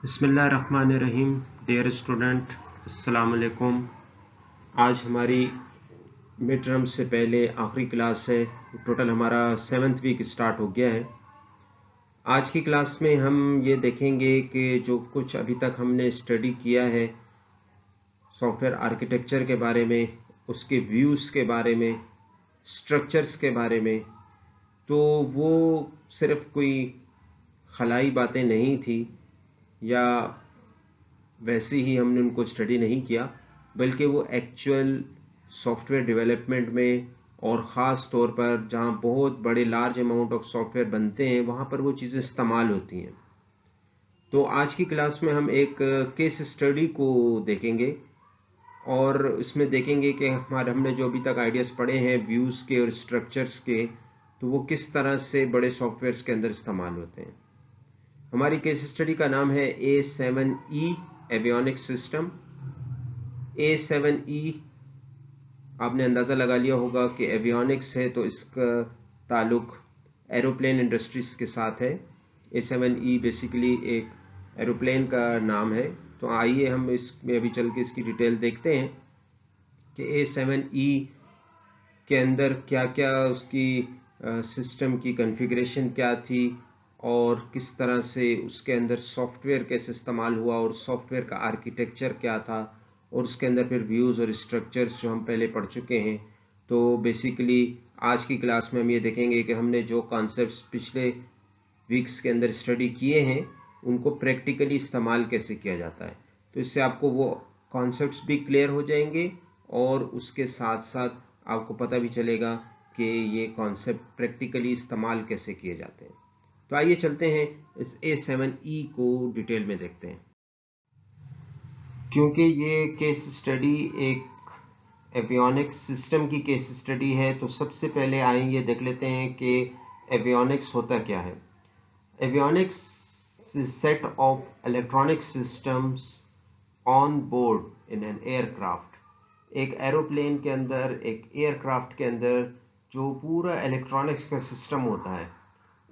बिस्मिल्लाहिर्रहमानिर्रहीम। Dear student, अस्सलाम वालेकुम। आज हमारी मिड टर्म से पहले आखिरी क्लास है। टोटल हमारा 7th वीक स्टार्ट हो गया है। आज की क्लास में हम ये देखेंगे कि जो कुछ अभी तक हमने स्टडी किया है सॉफ्टवेयर आर्किटेक्चर के बारे में, उसके व्यूज़ के बारे में, स्ट्रक्चर्स के बारे में, तो वो सिर्फ कोई खलाई बातें नहीं थी या वैसे ही हमने उनको स्टडी नहीं किया, बल्कि वो एक्चुअल सॉफ्टवेयर डेवलपमेंट में और ख़ास तौर पर जहाँ बहुत बड़े लार्ज अमाउंट ऑफ सॉफ्टवेयर बनते हैं वहाँ पर वो चीज़ें इस्तेमाल होती हैं। तो आज की क्लास में हम एक केस स्टडी को देखेंगे और इसमें देखेंगे कि हमने जो अभी तक आइडियाज़ पढ़े हैं व्यूज़ के और स्ट्रक्चर्स के, तो वो किस तरह से बड़े सॉफ्टवेयर्स के अंदर इस्तेमाल होते हैं। हमारी केस स्टडी का नाम है A7E एवियोनिक्स सिस्टम। A7E आपने अंदाज़ा लगा लिया होगा कि एवियोनिक्स है, तो इसका ताल्लुक एरोप्लेन इंडस्ट्रीज के साथ है। A7E बेसिकली एक एरोप्लेन का नाम है। तो आइए हम इसमें अभी चल के इसकी डिटेल देखते हैं कि A7E के अंदर क्या क्या उसकी सिस्टम की कॉन्फ़िगरेशन क्या थी और किस तरह से उसके अंदर सॉफ्टवेयर कैसे इस्तेमाल हुआ और सॉफ्टवेयर का आर्किटेक्चर क्या था, और उसके अंदर फिर व्यूज़ और स्ट्रक्चर्स जो हम पहले पढ़ चुके हैं। तो बेसिकली आज की क्लास में हम ये देखेंगे कि हमने जो कॉन्सेप्ट्स पिछले वीक्स के अंदर स्टडी किए हैं उनको प्रैक्टिकली इस्तेमाल कैसे किया जाता है। तो इससे आपको वो कॉन्सेप्ट्स भी क्लियर हो जाएंगे और उसके साथ साथ आपको पता भी चलेगा कि ये कॉन्सेप्ट प्रैक्टिकली इस्तेमाल कैसे किए जाते हैं। तो आइए चलते हैं इस A7E को डिटेल में देखते हैं। क्योंकि ये केस स्टडी एक एवियोनिक्स सिस्टम की केस स्टडी है, तो सबसे पहले आइए देख लेते हैं कि एवियोनिक्स होता क्या है। Avionics set of electronic systems on board in an aircraft. एक एरोप्लेन के अंदर, एक एयरक्राफ्ट के अंदर जो पूरा इलेक्ट्रॉनिक्स का सिस्टम होता है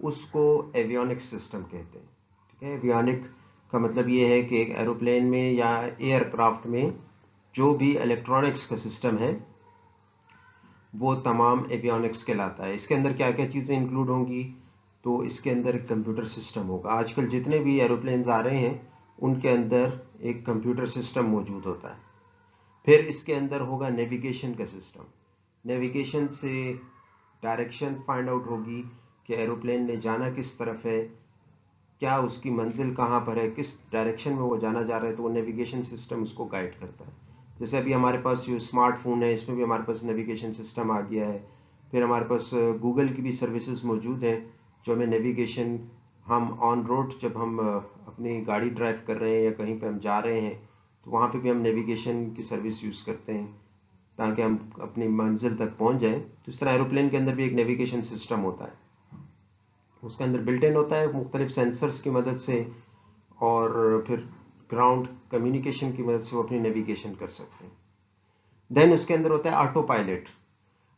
उसको एवियोनिक्स सिस्टम कहते हैं। ठीक है, एवियोनिक का मतलब ये है कि एक एरोप्लेन में या एयरक्राफ्ट में जो भी इलेक्ट्रॉनिक्स का सिस्टम है वो तमाम एवियोनिक्स कहलाता है। इसके अंदर क्या क्या चीज़ें इंक्लूड होंगी, तो इसके अंदर कंप्यूटर सिस्टम होगा। आजकल जितने भी एरोप्लेन्स आ रहे हैं उनके अंदर एक कंप्यूटर सिस्टम मौजूद होता है। फिर इसके अंदर होगा नेविगेशन का सिस्टम। नेविगेशन से डायरेक्शन फाइंड आउट होगी कि एरोप्लेन ने जाना किस तरफ है, क्या उसकी मंजिल कहाँ पर है, किस डायरेक्शन में वो जाना जा रहा है, तो वो नेविगेशन सिस्टम उसको गाइड करता है। जैसे अभी हमारे पास जो स्मार्टफोन है इसमें भी हमारे पास नेविगेशन सिस्टम आ गया है। फिर हमारे पास गूगल की भी सर्विसेज मौजूद हैं जो हमें नेविगेशन, हम ऑन रोड जब हम अपनी गाड़ी ड्राइव कर रहे हैं या कहीं पे हम जा रहे हैं तो वहाँ पे भी हम नेविगेशन की सर्विस यूज़ करते हैं ताकि हम अपनी मंजिल तक पहुँच जाएं। तो इस तरह एरोप्लेन के अंदर भी एक नेविगेशन सिस्टम होता है। उसके अंदर बिल्ट इन होता है मुख्तलिफ सेंसर्स की मदद से, और फिर ग्राउंड कम्युनिकेशन की मदद से वो अपनी नेविगेशन कर सकते हैं। देन उसके अंदर होता है ऑटो पायलट।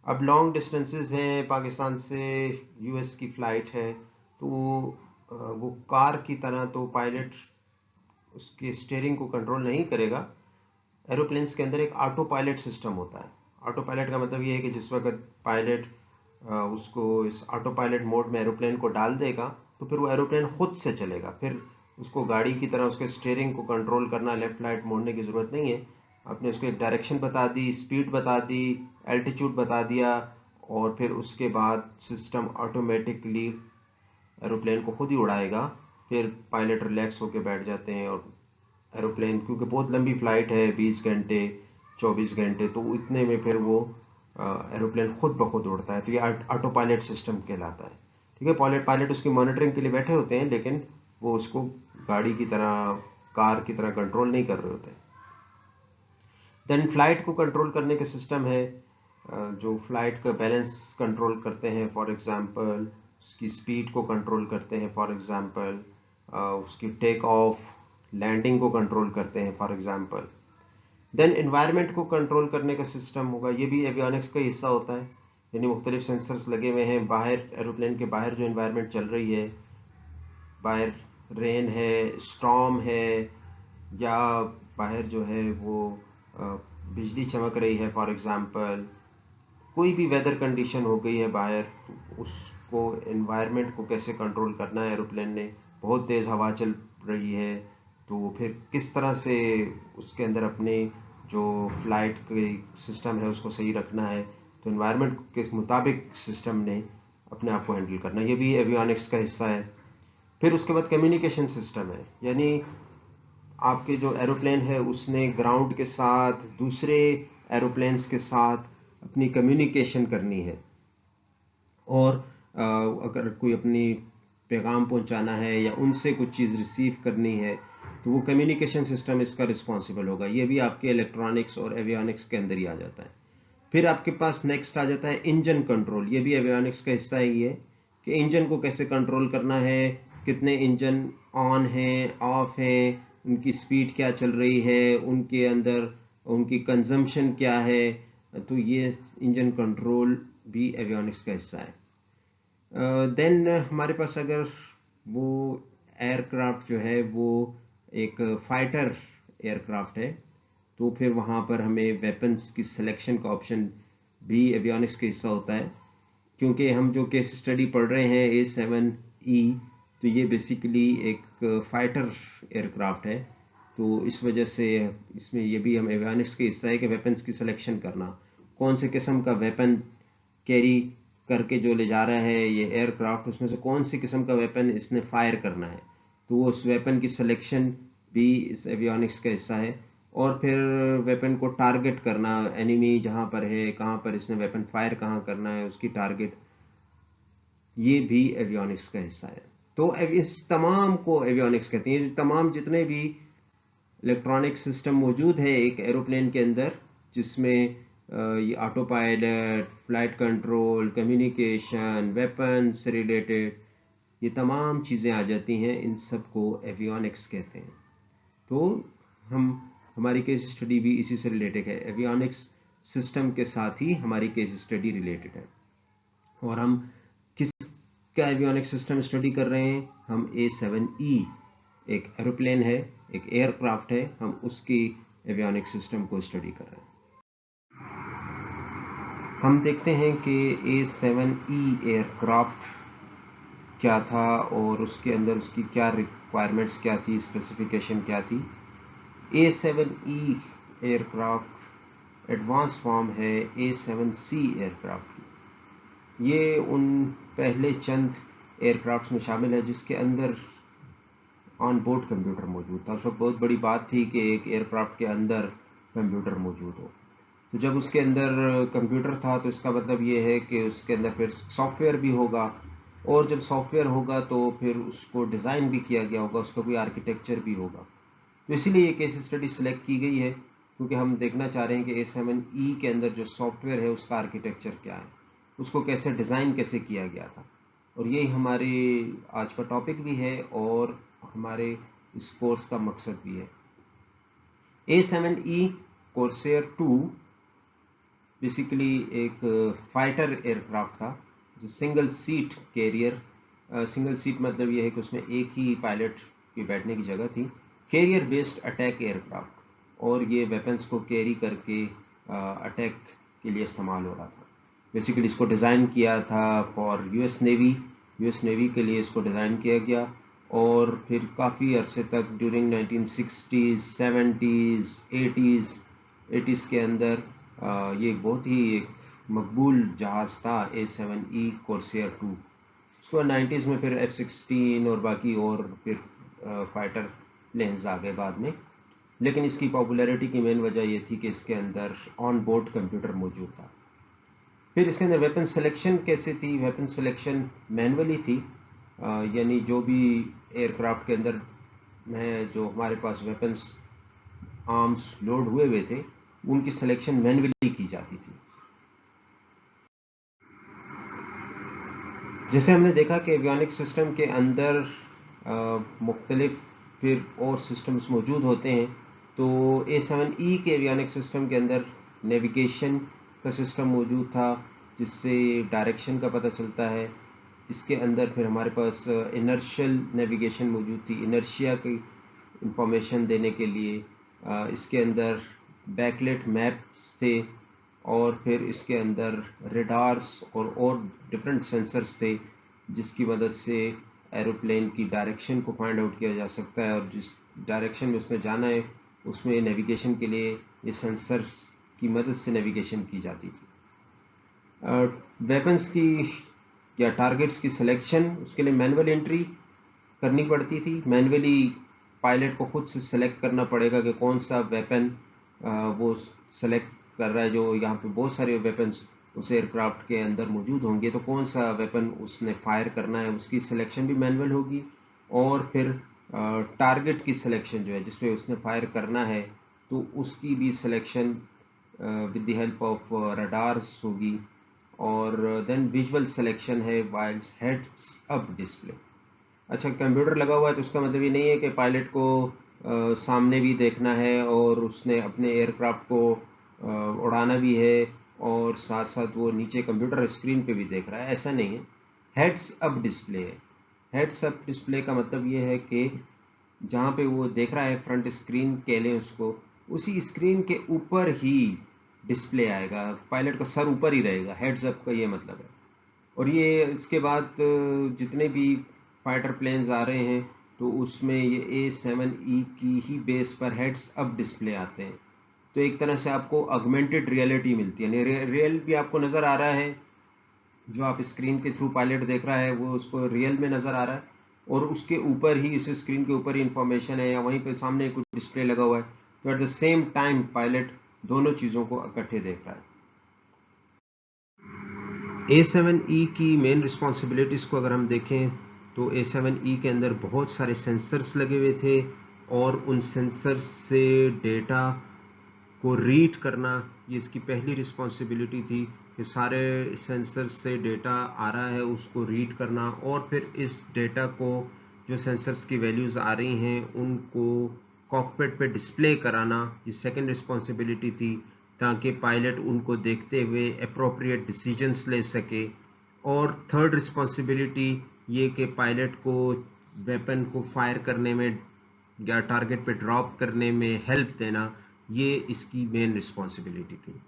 अब लॉन्ग डिस्टेंसेस हैं, पाकिस्तान से यूएस की फ़्लाइट है, तो वो कार की तरह तो पायलट उसके स्टीयरिंग को कंट्रोल नहीं करेगा। एरोप्लेन्स के अंदर एक ऑटो पायलट सिस्टम होता है। ऑटो पायलट का मतलब ये है कि जिस वक्त पायलट उसको इस ऑटो पायलट मोड में एरोप्लेन को डाल देगा तो फिर वो एरोप्लेन खुद से चलेगा। फिर उसको गाड़ी की तरह उसके स्टीयरिंग को कंट्रोल करना, लेफ्ट राइट मोड़ने की ज़रूरत नहीं है। आपने उसको एक डायरेक्शन बता दी, स्पीड बता दी, एल्टीट्यूड बता दिया, और फिर उसके बाद सिस्टम ऑटोमेटिकली एरोप्लेन को खुद ही उड़ाएगा। फिर पायलट रिलैक्स होकर बैठ जाते हैं और एरोप्लेन, क्योंकि बहुत लंबी फ़्लाइट है 20 घंटे 24 घंटे, तो इतने में फिर वो एरोप्लेन खुद ब खुद उड़ता है। तो ये ऑटो पायलट सिस्टम कहलाता है। ठीक है, पायलट उसकी मॉनिटरिंग के लिए बैठे होते हैं लेकिन वो उसको गाड़ी की तरह, कार की तरह कंट्रोल नहीं कर रहे होते। देन फ्लाइट को कंट्रोल करने का सिस्टम है जो फ्लाइट का बैलेंस कंट्रोल करते हैं। फॉर एग्जांपल उसकी स्पीड को कंट्रोल करते हैं, फॉर एग्जांपल उसकी टेक ऑफ लैंडिंग को कंट्रोल करते हैं, फॉर एग्जांपल। देन एनवायरनमेंट को कंट्रोल करने का सिस्टम होगा, ये भी एवियोनिक्स का हिस्सा होता है। यानी मुख्तलिफ सेंसर्स लगे हुए हैं बाहर, एरोप्लेन के बाहर जो एनवायरनमेंट चल रही है, बाहर रेन है, स्टॉर्म है, या बाहर जो है वो बिजली चमक रही है फॉर एग्जांपल, कोई भी वेदर कंडीशन हो गई है बाहर, तो उसको एनवायरनमेंट को कैसे कंट्रोल करना है एरोप्लेन ने। बहुत तेज़ हवा चल रही है तो फिर किस तरह से उसके अंदर अपने जो फ्लाइट के सिस्टम है उसको सही रखना है, तो एनवायरनमेंट के मुताबिक सिस्टम ने अपने आप को हैंडल करना, ये भी एवियोनिक्स का हिस्सा है। फिर उसके बाद कम्युनिकेशन सिस्टम है, यानी आपके जो एरोप्लेन है उसने ग्राउंड के साथ दूसरे एरोप्लेन्स के साथ अपनी कम्युनिकेशन करनी है, और अगर कोई अपनी पैगाम पहुंचाना है या उनसे कुछ चीज़ रिसीव करनी है तो वो कम्युनिकेशन सिस्टम इसका रिस्पॉन्सिबल होगा। ये भी आपके इलेक्ट्रॉनिक्स और एवियोनिक्स के अंदर ही आ जाता है। फिर आपके पास नेक्स्ट आ जाता है इंजन कंट्रोल। ये भी एवियोनिक्स का हिस्सा ही है कि इंजन को कैसे कंट्रोल करना है, कितने इंजन ऑन हैं, ऑफ हैं, उनकी स्पीड क्या चल रही है, उनके अंदर उनकी कंजम्पशन क्या है। तो ये इंजन कंट्रोल भी एवियोनिक्स का हिस्सा है। देन हमारे पास अगर वो एयरक्राफ्ट जो है वो एक फाइटर एयरक्राफ्ट है, तो फिर वहाँ पर हमें वेपन्स की सिलेक्शन का ऑप्शन भी एवियोनिक्स का हिस्सा होता है। क्योंकि हम जो केस स्टडी पढ़ रहे हैं A7E, तो ये बेसिकली एक फाइटर एयरक्राफ्ट है, तो इस वजह से इसमें ये भी हम एवियोनिक्स के हिस्सा है कि वेपन्स की सिलेक्शन करना, कौन से किस्म का वेपन कैरी करके जो ले जा रहा है ये एयरक्राफ्ट, उसमें से कौन सी किस्म का वेपन इसने फायर करना है, तो वो उस वेपन की सिलेक्शन भी इस एवियोनिक्स का हिस्सा है। और फिर वेपन को टारगेट करना, एनिमी जहाँ पर है, कहाँ पर इसने वेपन फायर कहाँ करना है, उसकी टारगेट, ये भी एवियोनिक्स का हिस्सा है। तो इस तमाम को एवियोनिक्स कहते हैं। ये तमाम जितने भी इलेक्ट्रॉनिक सिस्टम मौजूद है एक एरोप्लेन के अंदर, जिसमें ये auto pilot, flight control, communication, weapon से रिलेटेड ये तमाम चीज़ें आ जाती हैं, इन सब को एवियोनिक्स कहते हैं। तो हम हमारी केस स्टडी भी इसी से रिलेटेड है, एवियोनिक्स सिस्टम के साथ ही हमारी केस स्टडी रिलेटेड है। और हम किस का एवियोनिक्स सिस्टम स्टडी कर रहे हैं? हम A7E एक एरोप्लेन है, एक एयरक्राफ्ट है, हम उसकी एवियोनिक्स सिस्टम को स्टडी कर रहे हैं। हम देखते हैं कि A7E एयरक्राफ्ट क्या था और उसके अंदर उसकी क्या रिक्वायरमेंट्स क्या थी, स्पेसिफिकेशन क्या थी। A7E एयरक्राफ्ट एडवांस फॉर्म है A7C एयरक्राफ्ट की। ये उन पहले चंद एयरक्राफ्ट्स में शामिल है जिसके अंदर ऑन बोर्ड कंप्यूटर मौजूद था। उस वक्त बहुत बड़ी बात थी कि एक एयरक्राफ्ट के अंदर कंप्यूटर मौजूद हो। तो जब उसके अंदर कंप्यूटर था तो इसका मतलब ये है कि उसके अंदर फिर सॉफ्टवेयर भी होगा, और जब सॉफ्टवेयर होगा तो फिर उसको डिज़ाइन भी किया गया होगा, उसका कोई आर्किटेक्चर भी होगा। तो इसीलिए ये केस स्टडी सिलेक्ट की गई है, क्योंकि हम देखना चाह रहे हैं कि A7E के अंदर जो सॉफ्टवेयर है उसका आर्किटेक्चर क्या है, उसको कैसे डिज़ाइन कैसे किया गया था। और यही हमारे आज का टॉपिक भी है और हमारे इस कोर्स का मकसद भी है। A7E कॉर्सेयर 2 बेसिकली एक फाइटर एयरक्राफ्ट था, जो single seat carrier, single seat मतलब ये है कि उसमें एक ही पायलट के बैठने की जगह थी, कैरियर बेस्ड अटैक एयरक्राफ्ट, और ये वेपन्स को कैरी करके अटैक के लिए इस्तेमाल हो रहा था। बेसिकली इसको डिज़ाइन किया था फॉर यूएस नेवी के लिए इसको डिज़ाइन किया गया, और फिर काफ़ी अरसे तक ड्यूरिंग 1960s, 70s, 80s के अंदर ये बहुत ही एक मकबूल जहाज़ था A7E कॉर्सेयर 2। उसके बाद 90s में फिर F-16 और बाकी और फिर फाइटर प्लेन्स आ गए बाद में, लेकिन इसकी पॉपुलैरिटी की मेन वजह ये थी कि इसके अंदर ऑन बोर्ड कंप्यूटर मौजूद था। फिर इसके अंदर वेपन सिलेक्शन कैसे थी? वेपन सिलेक्शन मैनुअली थी, यानी जो भी एयरक्राफ्ट के अंदर में जो हमारे पास वेपन्स आर्म्स लोड हुए थे उनकी सिलेक्शन मैनुअली की जाती थी। जैसे हमने देखा कि एवियोनिक सिस्टम के अंदर मुख्तलिफ फिर और सिस्टम्स मौजूद होते हैं, तो A7E के एवियोनिक सिस्टम के अंदर नेविगेशन का सिस्टम मौजूद था, जिससे डायरेक्शन का पता चलता है। इसके अंदर फिर हमारे पास इनर्शियल नेविगेशन मौजूद थी, इनर्शिया की इंफॉर्मेशन देने के लिए। इसके अंदर बैकलाइट मैप्स थे, और फिर इसके अंदर रेडार्स और डिफरेंट सेंसर्स थे, जिसकी मदद से एरोप्लेन की डायरेक्शन को फाइंड आउट किया जा सकता है, और जिस डायरेक्शन में उसने जाना है उसमें नेविगेशन के लिए ये सेंसर्स की मदद से नेविगेशन की जाती थी। वेपन्स की या टारगेट्स की सिलेक्शन, उसके लिए मैनुअल एंट्री करनी पड़ती थी। मैनुअली पायलट को खुद से सेलेक्ट करना पड़ेगा कि कौन सा वेपन वो सेलेक्ट कर रहा है। जो यहाँ पे बहुत सारे वेपन्स उस एयरक्राफ्ट के अंदर मौजूद होंगे, तो कौन सा वेपन उसने फायर करना है उसकी सिलेक्शन भी मैनुअल होगी। और फिर टारगेट की सिलेक्शन जो है जिसपे उसने फायर करना है, तो उसकी भी selection with the help of radars होगी। और देन विजुअल सिलेक्शन है वाइल्स हेड्स अप डिस्प्ले। अच्छा, कंप्यूटर लगा हुआ है तो उसका मतलब ये नहीं है कि पायलट को सामने भी देखना है और उसने अपने एयरक्राफ्ट को उड़ाना भी है, और साथ साथ वो नीचे कंप्यूटर स्क्रीन पे भी देख रहा है, ऐसा नहीं है। हेड्स अप डिस्प्ले है। हेड्स अप डिस्प्ले का मतलब ये है कि जहाँ पे वो देख रहा है फ्रंट स्क्रीन कह लें उसको, उसी स्क्रीन के ऊपर ही डिस्प्ले आएगा, पायलट का सर ऊपर ही रहेगा। हेड्स अप का ये मतलब है। और ये इसके बाद जितने भी फाइटर प्लेन्स आ रहे हैं, तो उसमें ये A7E की ही बेस पर हेड्स अप डिस्प्ले आते हैं। तो एक तरह से आपको ऑगमेंटेड रियलिटी मिलती है, यानी रियल भी आपको नज़र आ रहा है, जो आप स्क्रीन के थ्रू पायलट देख रहा है वो उसको रियल में नज़र आ रहा है, और उसके ऊपर ही, उस स्क्रीन के ऊपर ही इंफॉर्मेशन है, या वहीं पे सामने कुछ डिस्प्ले लगा हुआ है, तो eight the same time pilot दोनों चीज़ों को इकट्ठे देख रहा है। A7E की मेन रिस्पॉन्सिबिलिटीज़ को अगर हम देखें, तो A7E के अंदर बहुत सारे सेंसर्स लगे हुए थे, और उन सेंसर्स से डेटा को रीड करना ये इसकी पहली रिस्पॉन्सिबिलिटी थी, कि सारे सेंसर्स से डेटा आ रहा है उसको रीड करना, और फिर इस डेटा को, जो सेंसर्स की वैल्यूज़ आ रही हैं उनको कॉकपिट पे डिस्प्ले कराना, ये सेकंड रिस्पॉन्सिबिलिटी थी, ताकि पायलट उनको देखते हुए अप्रोप्रिएट डिसीजंस ले सके। और थर्ड रिस्पॉन्सिबिलिटी ये कि पायलट को वेपन को फायर करने में या टारगेट पे ड्रॉप करने में हेल्प देना, ये इसकी मेन रिस्पॉन्सिबिलिटी थी।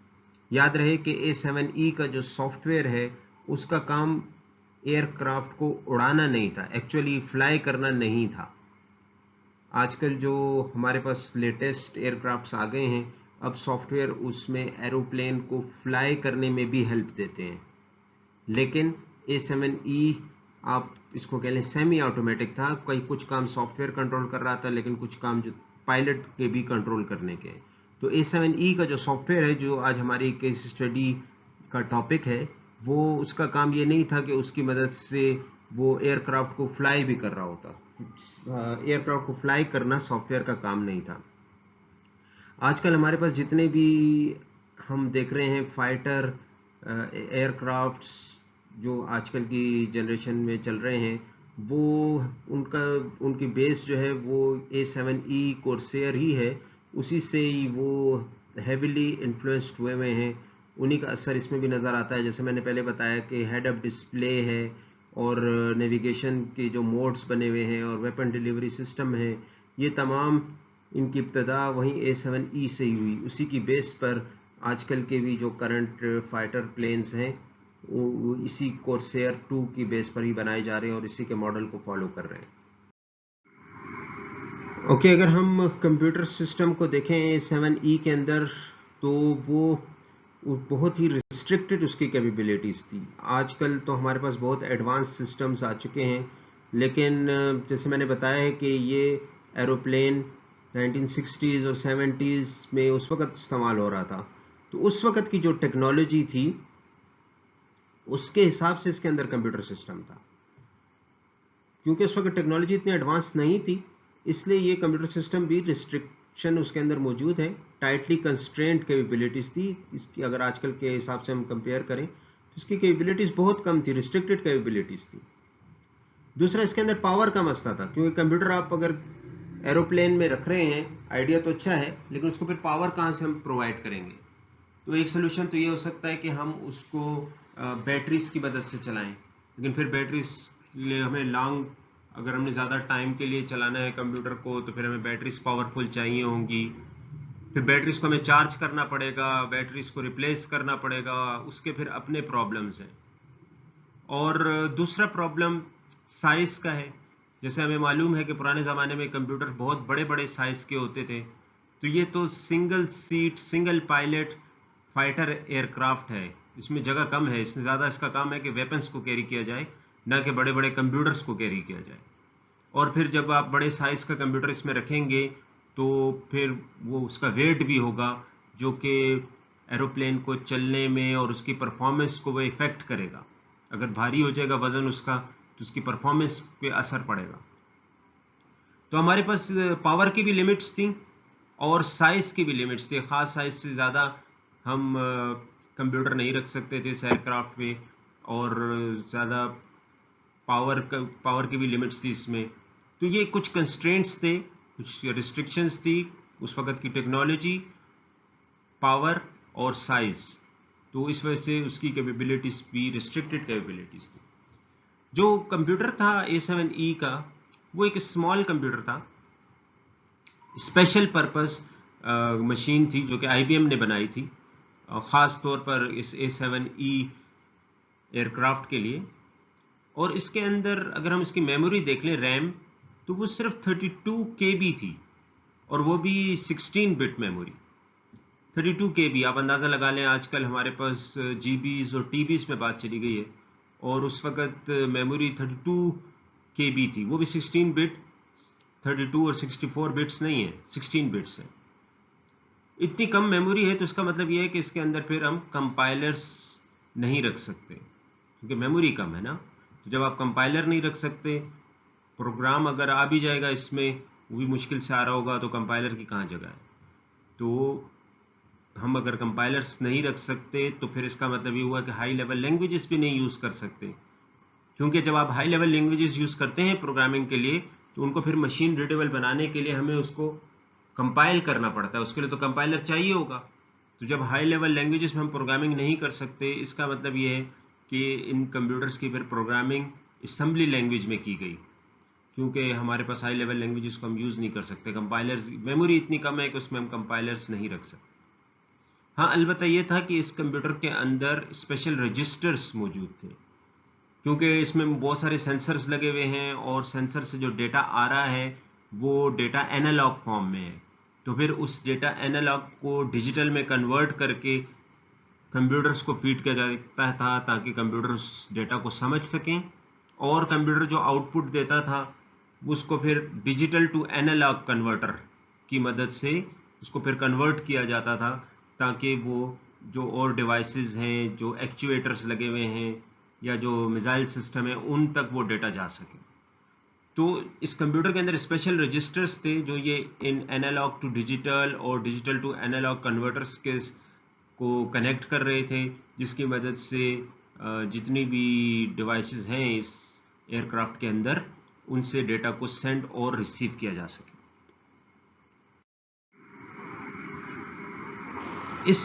याद रहे कि A7E का जो सॉफ्टवेयर है उसका काम एयरक्राफ्ट को उड़ाना नहीं था, एक्चुअली फ्लाई करना नहीं था। आजकल जो हमारे पास लेटेस्ट एयरक्राफ्ट्स आ गए हैं, अब सॉफ्टवेयर उसमें एरोप्लेन को फ्लाई करने में भी हेल्प देते हैं। लेकिन A7E आप इसको कह लें सेमी ऑटोमेटिक था, कई कुछ काम सॉफ्टवेयर कंट्रोल कर रहा था, लेकिन कुछ काम जो पायलट के भी कंट्रोल करने के। तो A7E का जो सॉफ्टवेयर है, जो आज हमारी केस स्टडी का टॉपिक है, वो उसका काम ये नहीं था कि उसकी मदद से वो एयरक्राफ्ट को फ्लाई भी कर रहा होता। एयरक्राफ्ट को फ्लाई करना सॉफ्टवेयर का काम नहीं था। आजकल हमारे पास जितने भी हम देख रहे हैं फाइटर एयरक्राफ्ट्स जो आजकल की जनरेशन में चल रहे हैं, वो उनकी बेस जो है वो A7E कोर्सेयर ही है, उसी से ही वो हेविली इन्फ्लुएंस्ड हुए हुए हैं। उन्हीं का असर इसमें भी नज़र आता है। जैसे मैंने पहले बताया कि हेड अप डिस्प्ले है, और नेविगेशन के जो मोड्स बने हुए हैं, और वेपन डिलीवरी सिस्टम है, ये तमाम इनकी इब्तदा वहीं A7E से ही हुई। उसी की बेस पर आजकल के भी जो करंट फाइटर प्लेन्स हैं वो इसी कोर्सेयर 2 की बेस पर ही बनाए जा रहे हैं, और इसी के मॉडल को फॉलो कर रहे हैं। ओके, अगर हम कंप्यूटर सिस्टम को देखें A7E के अंदर, तो वो बहुत ही रिस्ट्रिक्टेड उसकी कैपेबिलिटीज़ थी। आजकल तो हमारे पास बहुत एडवांस सिस्टम्स आ चुके हैं, लेकिन जैसे मैंने बताया है कि ये एरोप्लेन 1960s और 70s में उस वक़्त इस्तेमाल हो रहा था। तो उस वक़्त की जो टेक्नोलॉजी थी उसके हिसाब से इसके अंदर कंप्यूटर सिस्टम था। क्योंकि उस वक्त टेक्नोलॉजी इतनी एडवांस नहीं थी, इसलिए ये कंप्यूटर सिस्टम भी रिस्ट्रिक्शन उसके अंदर मौजूद है, टाइटली कंस्ट्रेंट कैपेबिलिटीज़ थी इसकी। अगर आजकल के हिसाब से हम कंपेयर करें तो इसकी कैपेबिलिटीज़ बहुत कम थी, रिस्ट्रिक्टेड कैपेबिलिटीज़ थी। दूसरा, इसके अंदर पावर का मसला था, क्योंकि कंप्यूटर आप अगर एरोप्लेन में रख रहे हैं, आइडिया तो अच्छा है, लेकिन उसको फिर पावर कहाँ से हम प्रोवाइड करेंगे। तो एक सोल्यूशन तो ये हो सकता है कि हम उसको बैटरीज की मदद से चलाएं। लेकिन फिर बैटरीज के लिए हमें लॉन्ग, अगर हमने ज़्यादा टाइम के लिए चलाना है कंप्यूटर को तो फिर हमें बैटरीज पावरफुल चाहिए होंगी। फिर बैटरीज को हमें चार्ज करना पड़ेगा, बैटरीज को रिप्लेस करना पड़ेगा, उसके फिर अपने प्रॉब्लम्स हैं। और दूसरा प्रॉब्लम साइज का है। जैसे हमें मालूम है कि पुराने ज़माने में कंप्यूटर बहुत बड़े बड़े साइज के होते थे, तो ये तो single seat single pilot fighter aircraft है, इसमें जगह कम है, इसमें ज़्यादा इसका काम है कि वेपन्स को कैरी किया जाए, ना कि बड़े बड़े कंप्यूटर्स को कैरी किया जाए। और फिर जब आप बड़े साइज का कंप्यूटर इसमें रखेंगे तो फिर वो उसका वेट भी होगा जो कि एरोप्लेन को चलने में और उसकी परफॉर्मेंस को वो इफेक्ट करेगा। अगर भारी हो जाएगा वजन उसका तो उसकी परफॉर्मेंस पे असर पड़ेगा। तो हमारे पास पावर की भी लिमिट्स थी और साइज की भी लिमिट्स थी। ख़ास साइज से ज़्यादा हम कंप्यूटर नहीं रख सकते थे इस एयरक्राफ्ट पे, और ज़्यादा पावर की भी लिमिट्स थी इसमें। तो ये कुछ कंस्ट्रेंट्स थे, कुछ रिस्ट्रिक्शंस थी उस वक्त की टेक्नोलॉजी, पावर और साइज। तो इस वजह से उसकी कैपेबिलिटीज भी रिस्ट्रिक्टेड कैपेबिलिटीज थी। जो कंप्यूटर था A7E का, वो एक स्मॉल कंप्यूटर था, स्पेशल पर्पस मशीन थी जो कि IBM ने बनाई थी ख़ास तौर पर इस A7E एयरक्राफ्ट के लिए। और इसके अंदर अगर हम इसकी मेमोरी देख लें, रैम, तो वो सिर्फ 32 KB थी, और वो भी 16 बिट मेमोरी। 32 KB, आप अंदाज़ा लगा लें आजकल हमारे पास GBs और TBs में बात चली गई है, और उस वक़्त मेमोरी 32 KB थी, वो भी 16 बिट। 32 और 64 बिट्स नहीं है, 16 बिट्स है। इतनी कम मेमोरी है तो इसका मतलब ये है कि इसके अंदर फिर हम कंपाइलर्स नहीं रख सकते, क्योंकि मेमोरी कम है ना। तो जब आप कंपाइलर नहीं रख सकते, प्रोग्राम अगर आ भी जाएगा इसमें, वो भी मुश्किल से आ रहा होगा, तो कंपाइलर की कहाँ जगह है। तो हम अगर कंपाइलर्स नहीं रख सकते तो फिर इसका मतलब ये हुआ कि हाई लेवल लैंग्वेजेस भी नहीं यूज़ कर सकते, क्योंकि जब आप हाई लेवल लैंग्वेजेस यूज़ करते हैं प्रोग्रामिंग के लिए तो उनको फिर मशीन रीडेबल बनाने के लिए हमें उसको कंपाइल करना पड़ता है, उसके लिए तो कंपाइलर चाहिए होगा। तो जब हाई लेवल लैंग्वेजेस में हम प्रोग्रामिंग नहीं कर सकते, इसका मतलब ये है कि इन कंप्यूटर्स की फिर प्रोग्रामिंग असेंबली लैंग्वेज में की गई, क्योंकि हमारे पास हाई लेवल लैंग्वेजेस को हम यूज़ नहीं कर सकते। कंपाइलर्स, मेमोरी इतनी कम है कि उसमें हम कंपाइलर्स नहीं रख सकते। हाँ, अलबत्ता ये था कि इस कंप्यूटर के अंदर स्पेशल रजिस्टर्स मौजूद थे, क्योंकि इसमें बहुत सारे सेंसर्स लगे हुए हैं और सेंसर से जो डेटा आ रहा है वो डेटा एनालॉग फॉर्म में है। तो फिर उस डेटा एनालॉग को डिजिटल में कन्वर्ट करके कंप्यूटर्स को फीड किया जाता था ताकि कंप्यूटर उस डेटा को समझ सकें, और कंप्यूटर जो आउटपुट देता था उसको फिर डिजिटल टू एनालॉग कन्वर्टर की मदद से उसको फिर कन्वर्ट किया जाता था, ताकि वो जो और डिवाइसेस हैं, जो एक्चुएटर्स लगे हुए हैं या जो मिसाइल सिस्टम है, उन तक वो डेटा जा सके। तो इस कंप्यूटर के अंदर स्पेशल रजिस्टर्स थे जो ये इन एनालॉग टू डिजिटल और डिजिटल टू एनालॉग कन्वर्टर्स के को कनेक्ट कर रहे थे, जिसकी मदद से जितनी भी डिवाइसेस हैं इस एयरक्राफ्ट के अंदर, उनसे डेटा को सेंड और रिसीव किया जा सके। इस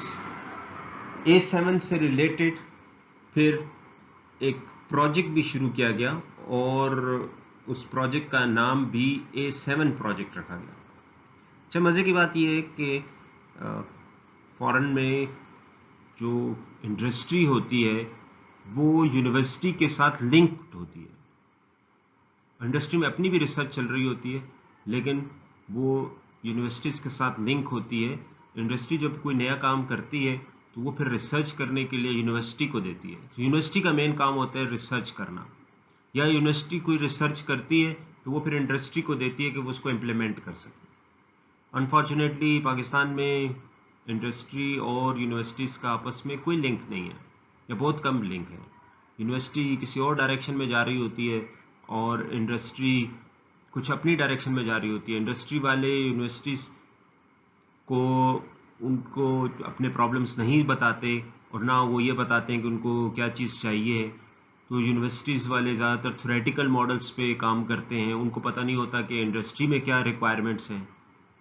A7 से रिलेटेड फिर एक प्रोजेक्ट भी शुरू किया गया, और उस प्रोजेक्ट का नाम भी A7 प्रोजेक्ट रखा गया। अच्छा, मज़े की बात यह है कि फॉरेन में जो इंडस्ट्री होती है वो यूनिवर्सिटी के साथ लिंक्ड होती है। इंडस्ट्री में अपनी भी रिसर्च चल रही होती है, लेकिन वो यूनिवर्सिटीज़ के साथ लिंक होती है। इंडस्ट्री जब कोई नया काम करती है तो वो फिर रिसर्च करने के लिए यूनिवर्सिटी को देती है। तो यूनिवर्सिटी का मेन काम होता है रिसर्च करना, या यूनिवर्सिटी कोई रिसर्च करती है तो वो फिर इंडस्ट्री को देती है कि वो उसको इम्प्लीमेंट कर सके। अनफॉर्चुनेटली पाकिस्तान में इंडस्ट्री और यूनिवर्सिटीज़ का आपस में कोई लिंक नहीं है, या बहुत कम लिंक है। यूनिवर्सिटी किसी और डायरेक्शन में जा रही होती है और इंडस्ट्री कुछ अपनी डायरेक्शन में जा रही होती है। इंडस्ट्री वाले यूनिवर्सिटीज़ को उनको अपने प्रॉब्लम्स नहीं बताते, और ना वो ये बताते हैं कि उनको क्या चीज़ चाहिए। तो यूनिवर्सिटीज़ वाले ज़्यादातर थ्योरेटिकल मॉडल्स पे काम करते हैं, उनको पता नहीं होता कि इंडस्ट्री में क्या रिक्वायरमेंट्स हैं।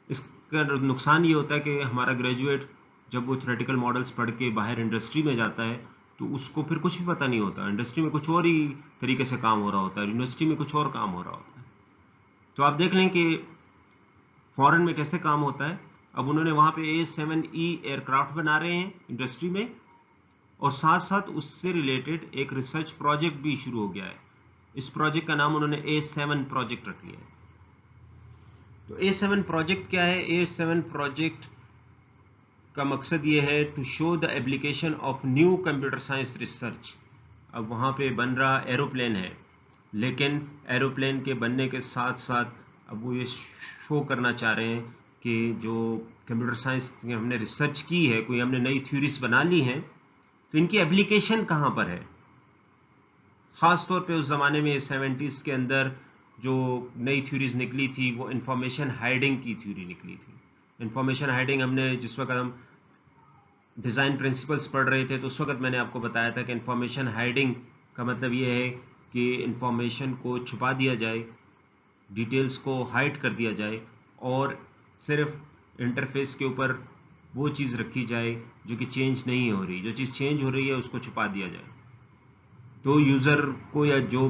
इसका नुकसान ये होता है कि हमारा ग्रेजुएट जब वो थ्योरेटिकल मॉडल्स पढ़ के बाहर इंडस्ट्री में जाता है तो उसको फिर कुछ भी पता नहीं होता। इंडस्ट्री में कुछ और ही तरीके से काम हो रहा होता है, यूनिवर्सिटी में कुछ और काम हो रहा होता है। तो आप देख लें कि फॉरेन में कैसे काम होता है। अब उन्होंने वहां पे A7E एयरक्राफ्ट बना रहे हैं इंडस्ट्री में, और साथ साथ उससे रिलेटेड एक रिसर्च प्रोजेक्ट भी शुरू हो गया है। इस प्रोजेक्ट का नाम उन्होंने A7 प्रोजेक्ट रख लिया है। तो A7 प्रोजेक्ट क्या है? A7 प्रोजेक्ट का मकसद ये है to show the application of new computer science research. अब वहाँ पे बन रहा एरोप्लेन है, लेकिन एरोप्लेन के बनने के साथ साथ अब वो ये शो करना चाह रहे हैं कि जो कंप्यूटर साइंस में हमने रिसर्च की है, कोई हमने नई थ्योरीज बना ली हैं, तो इनकी एप्लीकेशन कहाँ पर है। ख़ास तौर पे उस ज़माने में 70s के अंदर जो नई थ्योरीज निकली थी वो इंफॉर्मेशन हाइडिंग की थ्योरी निकली थी। इंफॉर्मेशन हाइडिंग हमने जिस वक्त हम डिज़ाइन प्रिंसिपल्स पढ़ रहे थे तो उस वक्त मैंने आपको बताया था कि इंफॉर्मेशन हाइडिंग का मतलब ये है कि इंफॉर्मेशन को छुपा दिया जाए, डिटेल्स को हाइड कर दिया जाए, और सिर्फ इंटरफेस के ऊपर वो चीज़ रखी जाए जो कि चेंज नहीं हो रही। जो चीज़ चेंज हो रही है उसको छुपा दिया जाए, तो यूज़र को या जो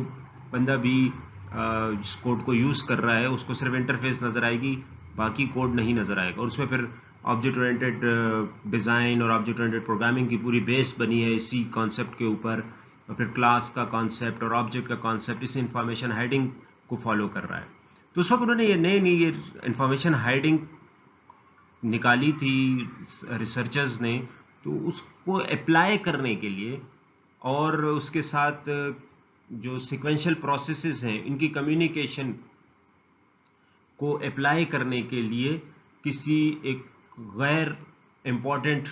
बंदा भी जिस कोड को यूज़ कर रहा है उसको सिर्फ इंटरफेस नज़र आएगी, बाकी कोड नहीं नज़र आएगा। और उसमें फिर ऑब्जेक्ट ओरिएंटेड डिज़ाइन और ऑब्जेक्ट ओरिएंटेड प्रोग्रामिंग की पूरी बेस बनी है इसी कॉन्सेप्ट के ऊपर, और फिर क्लास का कॉन्सेप्ट और ऑब्जेक्ट का कॉन्सेप्ट इस इंफॉर्मेशन हाइडिंग को फॉलो कर रहा है। तो उस वक्त उन्होंने ये नई इंफॉर्मेशन हाइडिंग निकाली थी रिसर्चर्स ने, तो उसको अप्लाई करने के लिए और उसके साथ जो सीक्वेंशियल प्रोसेसेस हैं इनकी कम्युनिकेशन को अप्लाई करने के लिए किसी एक गैर इम्पॉर्टेंट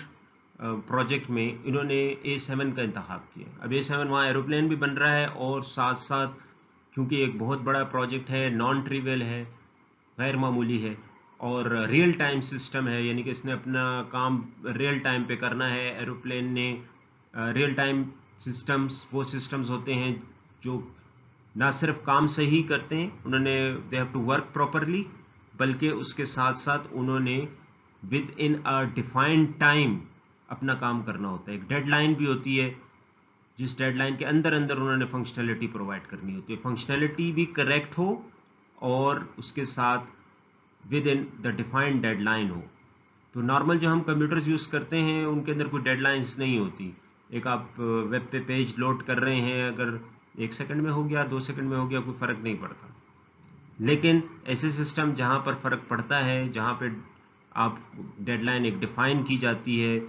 प्रोजेक्ट में इन्होंने A7 का इंतखाब किया। अब A7 वहाँ एरोप्लेन भी बन रहा है, और साथ साथ क्योंकि एक बहुत बड़ा प्रोजेक्ट है, नॉन ट्रिवियल है, गैर मामूली है, और रियल टाइम सिस्टम है, यानी कि इसने अपना काम रियल टाइम पे करना है। एरोप्लेन ने रियल टाइम सिस्टम्स वो सिस्टम्स होते हैं जो ना सिर्फ काम सही करते हैं, उन्होंने they have to work properly, बल्कि उसके साथ साथ उन्होंने within a defined time अपना काम करना होता है। एक डेडलाइन भी होती है, जिस डेडलाइन के अंदर अंदर उन्होंने फंक्शनैलिटी प्रोवाइड करनी होती है, फंक्शनैलिटी भी करेक्ट हो और उसके साथ with in the defined deadline हो। तो नॉर्मल जो हम कंप्यूटर्स यूज़ करते हैं उनके अंदर कोई डेडलाइंस नहीं होती। एक आप वेब पे पेज लोड कर रहे हैं, अगर 1 सेकंड में हो गया, 2 सेकंड में हो गया, कोई फ़र्क नहीं पड़ता। लेकिन ऐसे सिस्टम जहाँ पर फ़र्क पड़ता है, जहाँ पे आप डेडलाइन एक डिफ़ाइन की जाती है,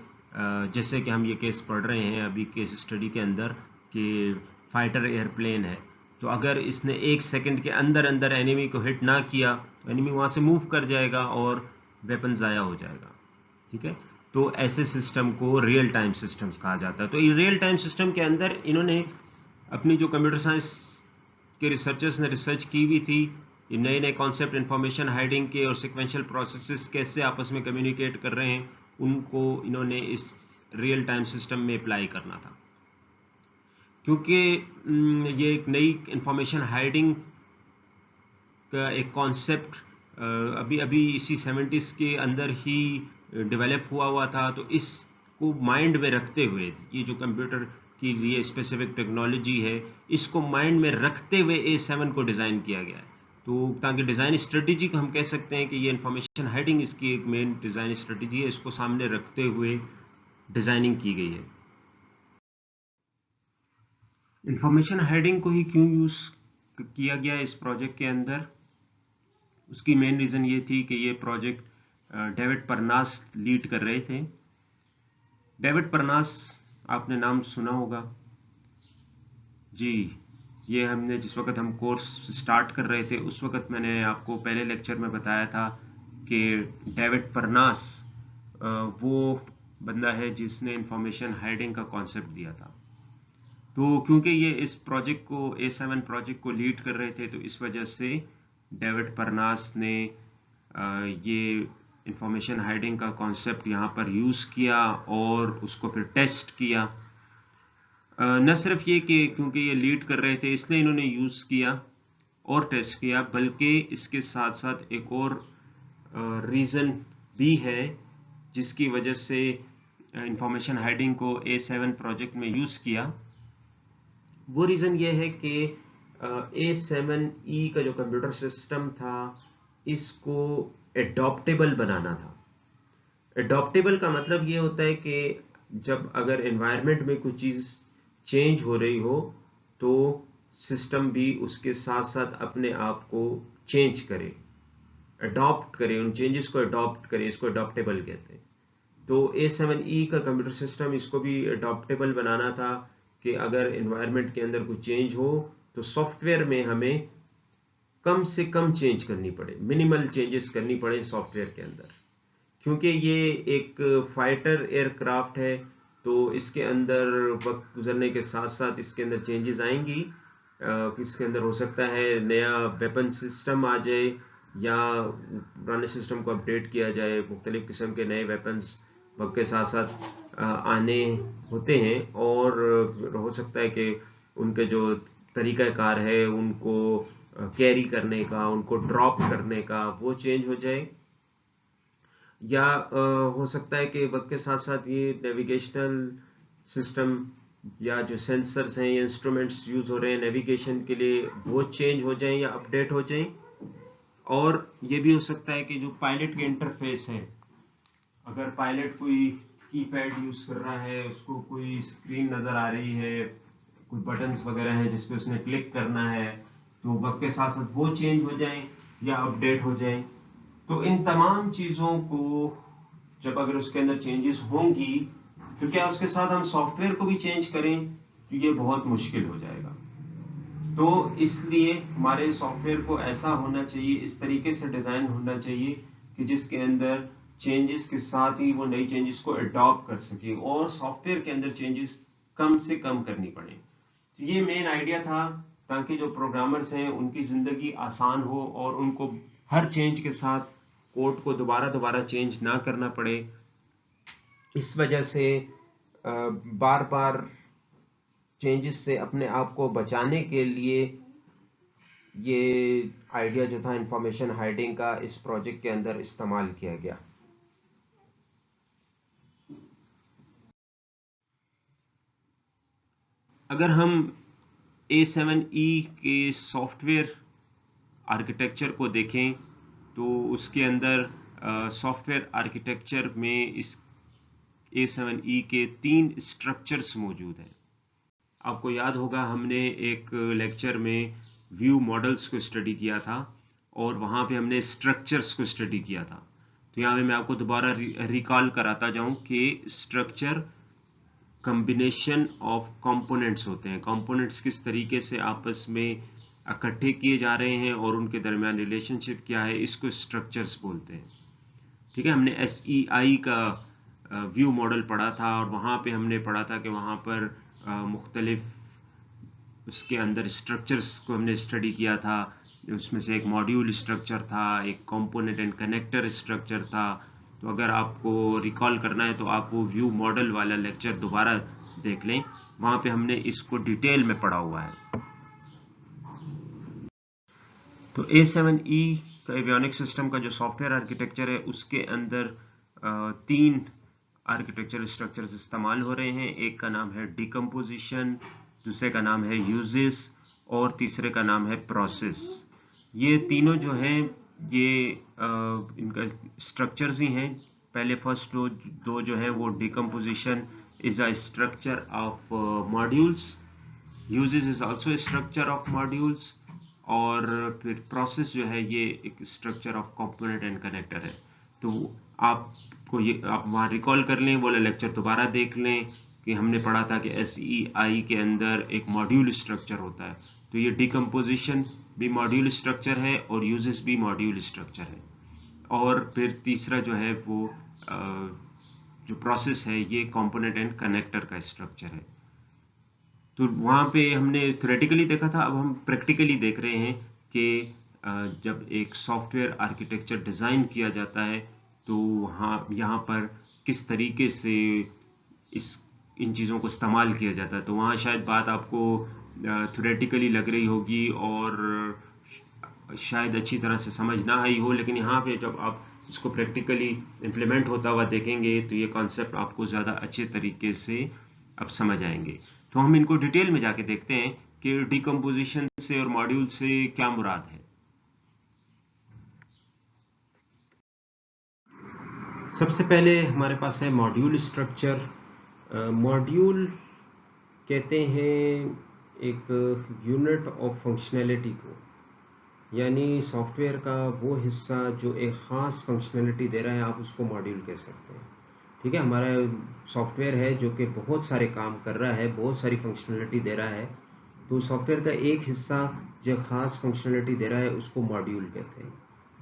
जैसे कि हम ये केस पढ़ रहे हैं अभी केस स्टडी के अंदर कि फाइटर एयरप्लेन है, तो अगर इसने 1 सेकंड के अंदर अंदर एनिमी को हिट ना किया तो एनिमी वहाँ से मूव कर जाएगा और वेपन ज़ाया हो जाएगा। ठीक है, तो ऐसे सिस्टम को रियल टाइम सिस्टम्स कहा जाता है। तो ये रियल टाइम सिस्टम के अंदर इन्होंने अपनी जो कंप्यूटर साइंस के रिसर्चर्स ने रिसर्च की हुई थी, ये नए नए कॉन्सेप्ट इंफॉर्मेशन हाइडिंग के और सिक्वेंशियल प्रोसेसेस कैसे आपस में कम्युनिकेट कर रहे हैं, उनको इन्होंने इस रियल टाइम सिस्टम में अप्लाई करना था। क्योंकि ये एक नई इंफॉर्मेशन हाइडिंग का एक कॉन्सेप्ट अभी अभी इसी 70s के अंदर ही डेवलप हुआ था, तो इसको माइंड में रखते हुए ये जो कंप्यूटर के लिए स्पेसिफिक टेक्नोलॉजी है, इसको माइंड में रखते हुए A7 को डिज़ाइन किया गया है। तो ताकि डिज़ाइन स्ट्रेटेजी को हम कह सकते हैं कि ये इंफॉर्मेशन हाइडिंग इसकी एक मेन डिज़ाइन स्ट्रेटेजी है, इसको सामने रखते हुए डिज़ाइनिंग की गई है। इंफॉर्मेशन हाइडिंग को ही क्यों यूज़ किया गया इस प्रोजेक्ट के अंदर, उसकी मेन रीज़न ये थी कि ये प्रोजेक्ट डेविड परनास लीड कर रहे थे। डेविड परनास आपने नाम सुना होगा जी। ये हमने जिस वक्त हम कोर्स स्टार्ट कर रहे थे उस वक्त मैंने आपको पहले लेक्चर में बताया था कि डेविड परनास वो बंदा है जिसने इंफॉर्मेशन हाइडिंग का कॉन्सेप्ट दिया था। तो क्योंकि ये इस प्रोजेक्ट को A7 प्रोजेक्ट को लीड कर रहे थे, तो इस वजह से डेविड परनास ने ये इंफॉर्मेशन हाइडिंग का कॉन्सेप्ट यहाँ पर यूज़ किया और उसको फिर टेस्ट किया। न सिर्फ ये कि क्योंकि ये लीड कर रहे थे इसलिए इन्होंने यूज़ किया और टेस्ट किया, बल्कि इसके साथ साथ एक और रीज़न भी है जिसकी वजह से इंफॉर्मेशन हाइडिंग को A7 प्रोजेक्ट में यूज़ किया, वो रीज़न ये है कि A7E का जो कंप्यूटर सिस्टम था, इसको एडॉप्टेबल बनाना था। एडॉप्टेबल का मतलब ये होता है कि जब अगर एनवायरनमेंट में कोई चीज़ चेंज हो रही हो तो सिस्टम भी उसके साथ साथ अपने आप को चेंज करे, अडॉप्ट करे, उन चेंजेस को अडॉप्ट करे, इसको अडॉप्टेबल कहते हैं। तो A7E का कंप्यूटर सिस्टम इसको भी अडॉप्टेबल बनाना था कि अगर एनवायरनमेंट के अंदर कोई चेंज हो तो सॉफ्टवेयर में हमें कम से कम चेंज करनी पड़े, मिनिमल चेंजेस करनी पड़े सॉफ्टवेयर के अंदर, क्योंकि ये एक फाइटर एयरक्राफ्ट है तो इसके अंदर वक्त गुजरने के साथ साथ इसके अंदर चेंजेस आएंगी। इसके अंदर हो सकता है नया वेपन सिस्टम आ जाए या पुराने सिस्टम को अपडेट किया जाए, मुख्तलिफ किस्म के नए वेपन्स वक्त के साथ साथ आने होते हैं, और हो सकता है कि उनके जो तरीक़ाकार है उनको कैरी करने का, उनको ड्रॉप करने का, वो चेंज हो जाए, या हो सकता है कि वक्त के साथ साथ ये नेविगेशनल सिस्टम या जो सेंसर्स हैं या इंस्ट्रूमेंट्स यूज हो रहे हैं नेविगेशन के लिए वो चेंज हो जाएं या अपडेट हो जाएं। और ये भी हो सकता है कि जो पायलट के इंटरफेस है, अगर पायलट कोई कीपैड यूज कर रहा है, उसको कोई स्क्रीन नजर आ रही है, कोई बटन्स वगैरह हैं जिस पे उसने क्लिक करना है, तो वक्त के साथ साथ वो चेंज हो जाएं या अपडेट हो जाएं। तो इन तमाम चीज़ों को जब अगर उसके अंदर चेंजेस होंगी तो क्या उसके साथ हम सॉफ्टवेयर को भी चेंज करें तो ये बहुत मुश्किल हो जाएगा। तो इसलिए हमारे सॉफ्टवेयर को ऐसा होना चाहिए, इस तरीके से डिज़ाइन होना चाहिए कि जिसके अंदर चेंजेस के साथ ही वो नई चेंजेस को अडॉप्ट कर सके और सॉफ्टवेयर के अंदर चेंजेस कम से कम करनी पड़े। तो ये मेन आइडिया था, ताकि जो प्रोग्रामर्स हैं उनकी ज़िंदगी आसान हो और उनको हर चेंज के साथ कोड को दोबारा दोबारा चेंज ना करना पड़े। इस वजह से बार बार चेंजेस से अपने आप को बचाने के लिए ये आइडिया जो था इंफॉर्मेशन हाइडिंग का इस प्रोजेक्ट के अंदर इस्तेमाल किया गया। अगर हम A7E के सॉफ्टवेयर आर्किटेक्चर को देखें तो उसके अंदर सॉफ्टवेयर आर्किटेक्चर में इस A7E के 3 स्ट्रक्चर्स मौजूद हैं। आपको याद होगा हमने एक लेक्चर में व्यू मॉडल्स को स्टडी किया था और वहाँ पे हमने स्ट्रक्चर्स को स्टडी किया था। तो यहाँ पे मैं आपको दोबारा रिकॉल कराता जाऊँ कि स्ट्रक्चर कम्बिनेशन ऑफ कंपोनेंट्स होते हैं। कंपोनेंट्स किस तरीके से आपस में इकट्ठे किए जा रहे हैं और उनके दरमियान रिलेशनशिप क्या है, इसको स्ट्रक्चर्स बोलते हैं। ठीक है, हमने SEI का व्यू मॉडल पढ़ा था और वहाँ पे हमने पढ़ा था कि वहाँ पर मुख्तलिफ उसके अंदर स्ट्रक्चर्स को हमने स्टडी किया था। उसमें से एक मॉड्यूल स्ट्रक्चर था, एक कंपोनेंट एंड कनेक्टर स्ट्रक्चर था। तो अगर आपको रिकॉल करना है तो आप वो व्यू मॉडल वाला लेक्चर दोबारा देख लें, वहाँ पे हमने इसको डिटेल में पढ़ा हुआ है। तो A7E का एवियोनिक्स सिस्टम का जो सॉफ्टवेयर आर्किटेक्चर है उसके अंदर 3 आर्किटेक्चर स्ट्रक्चर्स इस्तेमाल हो रहे हैं। एक का नाम है डिकम्पोजिशन, दूसरे का नाम है यूजेस और तीसरे का नाम है प्रोसेस। ये तीनों जो हैं ये इनका स्ट्रक्चर्स ही हैं। पहले फर्स्ट दो जो हैं वो decomposition is a structure of modules, uses is also structure of modules, और फिर प्रोसेस जो है ये एक structure of component and connector है। तो आपको ये आप वहाँ रिकॉल कर लें, बोले लेक्चर दोबारा देख लें कि हमने पढ़ा था कि SEI के अंदर एक मॉड्यूल स्ट्रक्चर होता है। तो ये डिकम्पोजिशन भी मॉड्यूल स्ट्रक्चर है और यूजेस भी मॉड्यूल स्ट्रक्चर है, और फिर तीसरा जो है वो जो प्रोसेस है ये कंपोनेंट एंड कनेक्टर का स्ट्रक्चर है। तो वहाँ पे हमने थ्योरेटिकली देखा था, अब हम प्रैक्टिकली देख रहे हैं कि जब एक सॉफ्टवेयर आर्किटेक्चर डिज़ाइन किया जाता है तो यहाँ पर किस तरीके से इन चीज़ों को इस्तेमाल किया जाता है। तो वहाँ शायद बात आपको थ्योरेटिकली लग रही होगी और शायद अच्छी तरह से समझ ना आई हो, लेकिन यहाँ पे जब आप इसको प्रैक्टिकली इम्प्लीमेंट होता हुआ देखेंगे तो ये कॉन्सेप्ट आपको ज़्यादा अच्छे तरीके से अब समझ आएंगे। तो हम इनको डिटेल में जाके देखते हैं कि डिकम्पोजिशन से और मॉड्यूल से क्या मुराद है। सबसे पहले हमारे पास है मॉड्यूल स्ट्रक्चर। मॉड्यूल कहते हैं एक यूनिट ऑफ फंक्शनैलिटी को, यानी सॉफ्टवेयर का वो हिस्सा जो एक ख़ास फंक्शनैलिटी दे रहा है, आप उसको मॉड्यूल कह सकते हैं। ठीक है, हमारा सॉफ्टवेयर है जो कि बहुत सारे काम कर रहा है, बहुत सारी फंक्शनैलिटी दे रहा है, तो सॉफ्टवेयर का एक हिस्सा जो ख़ास फंक्शनैलिटी दे रहा है उसको मॉड्यूल कहते हैं।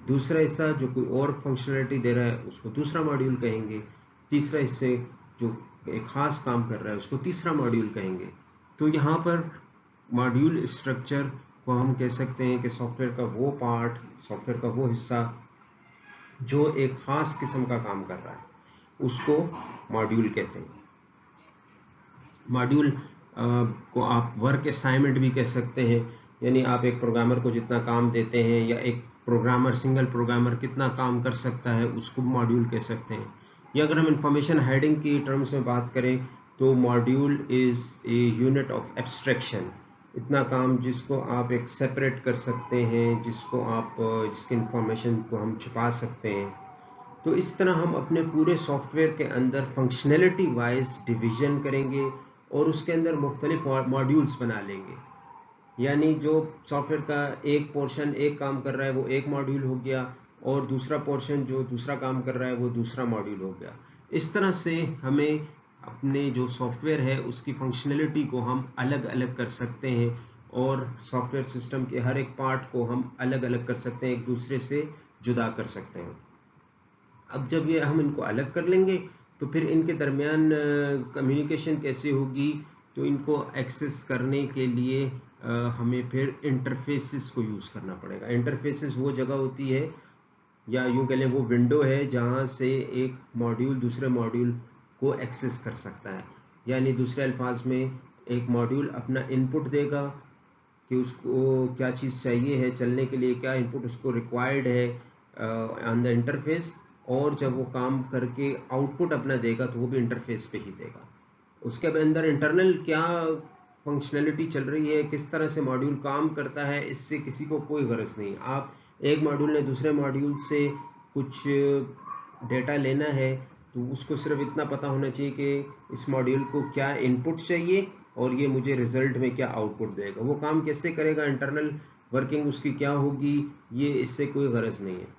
दूसरा हिस्सा जो कोई और फंक्शनैलिटी दे रहा है उसको दूसरा मॉड्यूल कहेंगे। तीसरा हिस्से जो एक ख़ास काम कर रहा है उसको तीसरा मॉड्यूल कहेंगे। तो यहाँ पर मॉड्यूल स्ट्रक्चर को हम कह सकते हैं कि सॉफ्टवेयर का वो पार्ट, सॉफ्टवेयर का वो हिस्सा जो एक ख़ास किस्म का काम कर रहा है उसको मॉड्यूल कहते हैं। मॉड्यूल को आप वर्क असाइनमेंट भी कह सकते हैं, यानी आप एक प्रोग्रामर को जितना काम देते हैं या एक प्रोग्रामर, सिंगल प्रोग्रामर कितना काम कर सकता है उसको मॉड्यूल कह सकते हैं। या अगर हम इंफॉर्मेशन हाइडिंग की टर्म्स में बात करें तो module is a unit of abstraction. इतना काम जिसको आप एक सेपरेट कर सकते हैं, जिसको आप जिसकी इंफॉर्मेशन को हम छुपा सकते हैं। तो इस तरह हम अपने पूरे सॉफ्टवेयर के अंदर फंक्शनैलिटी वाइज डिवीजन करेंगे और उसके अंदर मुख्तलिफ मॉड्यूल्स बना लेंगे। यानी जो सॉफ्टवेयर का एक पोर्शन एक काम कर रहा है वो एक मॉड्यूल हो गया, और दूसरा पोर्शन जो दूसरा काम कर रहा है वो दूसरा मॉड्यूल हो गया। इस तरह से हमें अपने जो सॉफ्टवेयर है उसकी फंक्शनैलिटी को हम अलग अलग कर सकते हैं और सॉफ्टवेयर सिस्टम के हर एक पार्ट को हम अलग अलग कर सकते हैं, एक दूसरे से जुदा कर सकते हैं। अब जब ये हम इनको अलग कर लेंगे तो फिर इनके दरमियान कम्युनिकेशन कैसे होगी, तो इनको एक्सेस करने के लिए हमें फिर इंटरफेसेस को यूज़ करना पड़ेगा। इंटरफेसेस वो जगह होती है, या यूँ कह लें वो विंडो है जहाँ से एक मॉड्यूल दूसरे मॉड्यूल को एक्सेस कर सकता है। यानी दूसरे अल्फाज में एक मॉड्यूल अपना इनपुट देगा कि उसको क्या चीज़ चाहिए है चलने के लिए, क्या इनपुट उसको रिक्वायर्ड है ऑन द इंटरफेस, और जब वो काम करके आउटपुट अपना देगा तो वो भी इंटरफेस पे ही देगा। उसके अंदर इंटरनल क्या फंक्शनैलिटी चल रही है, किस तरह से मॉड्यूल काम करता है, इससे किसी को कोई गरज नहीं। आप एक मॉड्यूल ने दूसरे मॉड्यूल से कुछ डेटा लेना है तो उसको सिर्फ इतना पता होना चाहिए कि इस मॉड्यूल को क्या इनपुट चाहिए और ये मुझे रिजल्ट में क्या आउटपुट देगा। वो काम कैसे करेगा, इंटरनल वर्किंग उसकी क्या होगी, ये इससे कोई गरज नहीं है।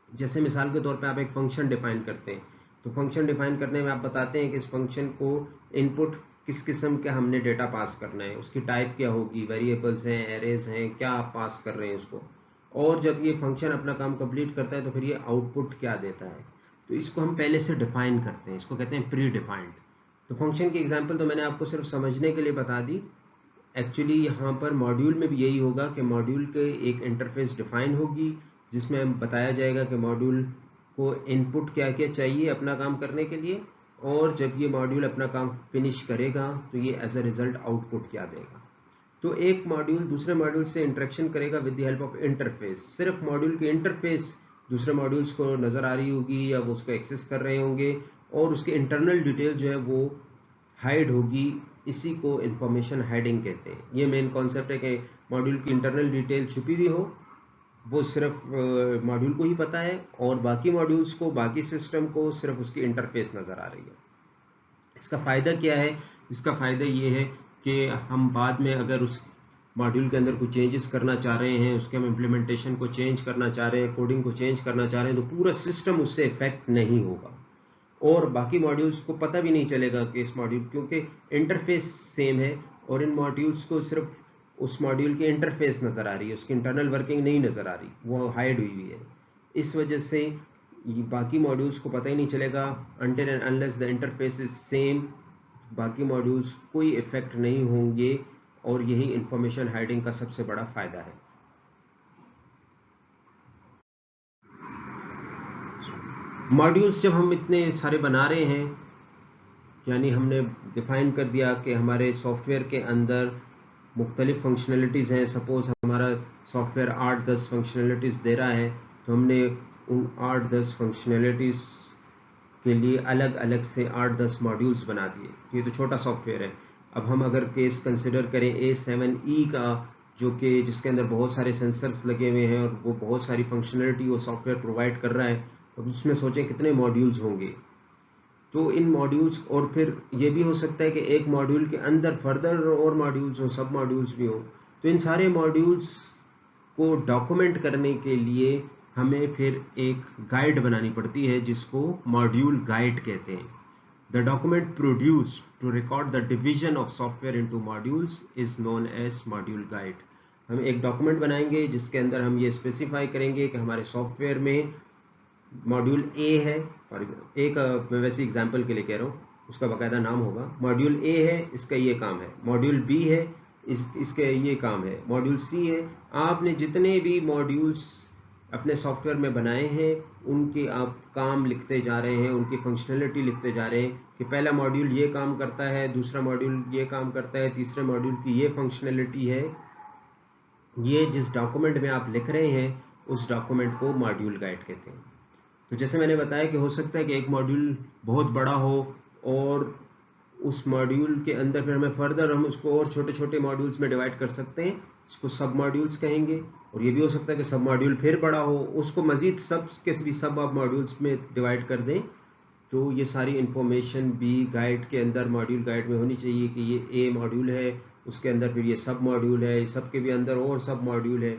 जैसे मिसाल के तौर पे आप एक फंक्शन डिफाइन करते हैं, तो फंक्शन डिफाइन करने में आप बताते हैं कि इस फंक्शन को इनपुट किस किस्म का हमने डेटा पास करना है, उसकी टाइप क्या होगी, वेरिएबल्स हैं, एरेज हैं, क्या आप पास कर रहे हैं उसको, और जब ये फंक्शन अपना काम कंप्लीट करता है तो फिर ये आउटपुट क्या देता है। तो इसको हम पहले से डिफाइन करते हैं, इसको कहते हैं प्री डिफाइंड। तो फंक्शन की एग्जांपल तो मैंने आपको सिर्फ समझने के लिए बता दी। एक्चुअली यहाँ पर मॉड्यूल में भी यही होगा कि मॉड्यूल के एक इंटरफेस डिफाइन होगी जिसमें बताया जाएगा कि मॉड्यूल को इनपुट क्या क्या चाहिए अपना काम करने के लिए, और जब ये मॉड्यूल अपना काम फिनिश करेगा तो ये एज अ रिजल्ट आउटपुट क्या देगा। तो एक मॉड्यूल दूसरे मॉड्यूल से इंटरेक्शन करेगा with the help of interface. सिर्फ मॉड्यूल की इंटरफेस दूसरे मॉड्यूल्स को नज़र आ रही होगी या वो उसको एक्सेस कर रहे होंगे, और उसके इंटरनल डिटेल जो है वो हाइड होगी। इसी को इंफॉर्मेशन हाइडिंग कहते हैं। ये मेन कॉन्सेप्ट है कि मॉड्यूल की इंटरनल डिटेल छुपी हुई हो, वो सिर्फ मॉड्यूल को ही पता है, और बाकी मॉड्यूल्स को, बाकी सिस्टम को सिर्फ उसकी इंटरफेस नज़र आ रही है। इसका फ़ायदा क्या है? इसका फ़ायदा ये है कि हम बाद में अगर उस मॉड्यूल के अंदर कुछ चेंजेस करना चाह रहे हैं, उसके हम इम्प्लीमेंटेशन को चेंज करना चाह रहे हैं, कोडिंग को चेंज करना चाह रहे हैं, तो पूरा सिस्टम उससे इफेक्ट नहीं होगा और बाकी मॉड्यूल्स को पता भी नहीं चलेगा कि इस मॉड्यूल, क्योंकि इंटरफेस सेम है और इन मॉड्यूल्स को सिर्फ उस मॉड्यूल की इंटरफेस नज़र आ रही है, उसकी इंटरनल वर्किंग नहीं नज़र आ रही, वो हाइड हुई हुई है। इस वजह से बाकी मॉड्यूल्स को पता ही नहीं चलेगा until and unless the interface is same. बाकी मॉड्यूल्स कोई इफेक्ट नहीं होंगे, और यही इंफॉर्मेशन हाइडिंग का सबसे बड़ा फ़ायदा है। मॉड्यूल्स जब हम इतने सारे बना रहे हैं, यानी हमने डिफाइन कर दिया कि हमारे सॉफ्टवेयर के अंदर मुख्तलिफ फंक्शनलिटीज़ हैं। सपोज़ हमारा सॉफ्टवेयर 8-10 फंक्शनलिटीज़ दे रहा है, तो हमने उन 8-10 फंक्शनैलिटीज़ के लिए अलग अलग से 8-10 मॉड्यूल्स बना दिए। ये तो छोटा सॉफ्टवेयर है। अब हम अगर केस कंसिडर करें A7E का, जो कि जिसके अंदर बहुत सारे सेंसर्स लगे हुए हैं और वो बहुत सारी फंक्शनैलिटी वो सॉफ्टवेयर प्रोवाइड कर रहा है, तो उसमें सोचें कितने मॉड्यूल्स होंगे। तो इन मॉड्यूल्स, और फिर ये भी हो सकता है कि एक मॉड्यूल के अंदर फर्दर और मॉड्यूल्स हो, सब मॉड्यूल्स भी हो। तो इन सारे मॉड्यूल्स को डॉक्यूमेंट करने के लिए हमें फिर एक गाइड बनानी पड़ती है जिसको मॉड्यूल गाइड कहते हैं। The document produced to record the division of software into modules is known as module guide. हम एक डॉक्यूमेंट बनाएंगे जिसके अंदर हम ये स्पेसिफाई करेंगे कि हमारे सॉफ्टवेयर में मॉड्यूल ए है, और एक मैं वैसे एग्जांपल के लिए कह रहा हूँ, उसका बाकायदा नाम होगा। मॉड्यूल ए है, इसका ये काम है। मॉड्यूल बी है, इसके ये काम है। मॉड्यूल सी है। आपने जितने भी मॉड्यूल्स अपने सॉफ्टवेयर में बनाए हैं उनके आप काम लिखते जा रहे हैं, उनकी फंक्शनैलिटी लिखते जा रहे हैं कि पहला मॉड्यूल ये काम करता है, दूसरा मॉड्यूल ये काम करता है, तीसरे मॉड्यूल की ये फंक्शनैलिटी है। ये जिस डॉक्यूमेंट में आप लिख रहे हैं उस डॉक्यूमेंट को मॉड्यूल गाइड कहते हैं। तो जैसे मैंने बताया कि हो सकता है कि एक मॉड्यूल बहुत बड़ा हो और उस मॉड्यूल के अंदर फिर हमें फर्दर हम उसको और छोटे छोटे मॉड्यूल्स में डिवाइड कर सकते हैं, इसको सब मॉड्यूल्स कहेंगे। और ये भी हो सकता है कि सब मॉड्यूल फिर बड़ा हो, उसको मजीद सब के भी सब आप मॉड्यूल्स में डिवाइड कर दें। तो ये सारी इंफॉर्मेशन भी गाइड के अंदर, मॉड्यूल गाइड में होनी चाहिए कि ये ए मॉड्यूल है, उसके अंदर फिर ये सब मॉड्यूल है, सब के भी अंदर और सब मॉड्यूल है।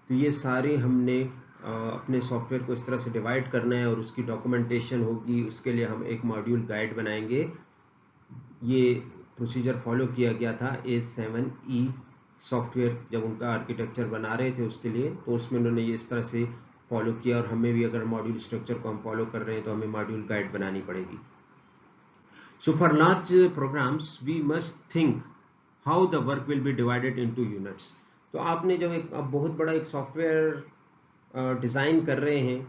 तो ये सारे हमने अपने सॉफ्टवेयर को इस तरह से डिवाइड करना है और उसकी डॉक्यूमेंटेशन होगी। उसके लिए हम एक मॉड्यूल गाइड बनाएंगे। ये प्रोसीजर फॉलो किया गया था A7E सॉफ्टवेयर जब उनका आर्किटेक्चर बना रहे थे उसके लिए, तो उसमें उन्होंने ये इस तरह से फॉलो किया। और हमें भी अगर मॉड्यूल स्ट्रक्चर को हम फॉलो कर रहे हैं तो हमें मॉड्यूल गाइड बनानी पड़ेगी। So for large programs we must think how the work will be divided into units. तो आपने जब एक अब बहुत बड़ा एक सॉफ्टवेयर डिज़ाइन कर रहे हैं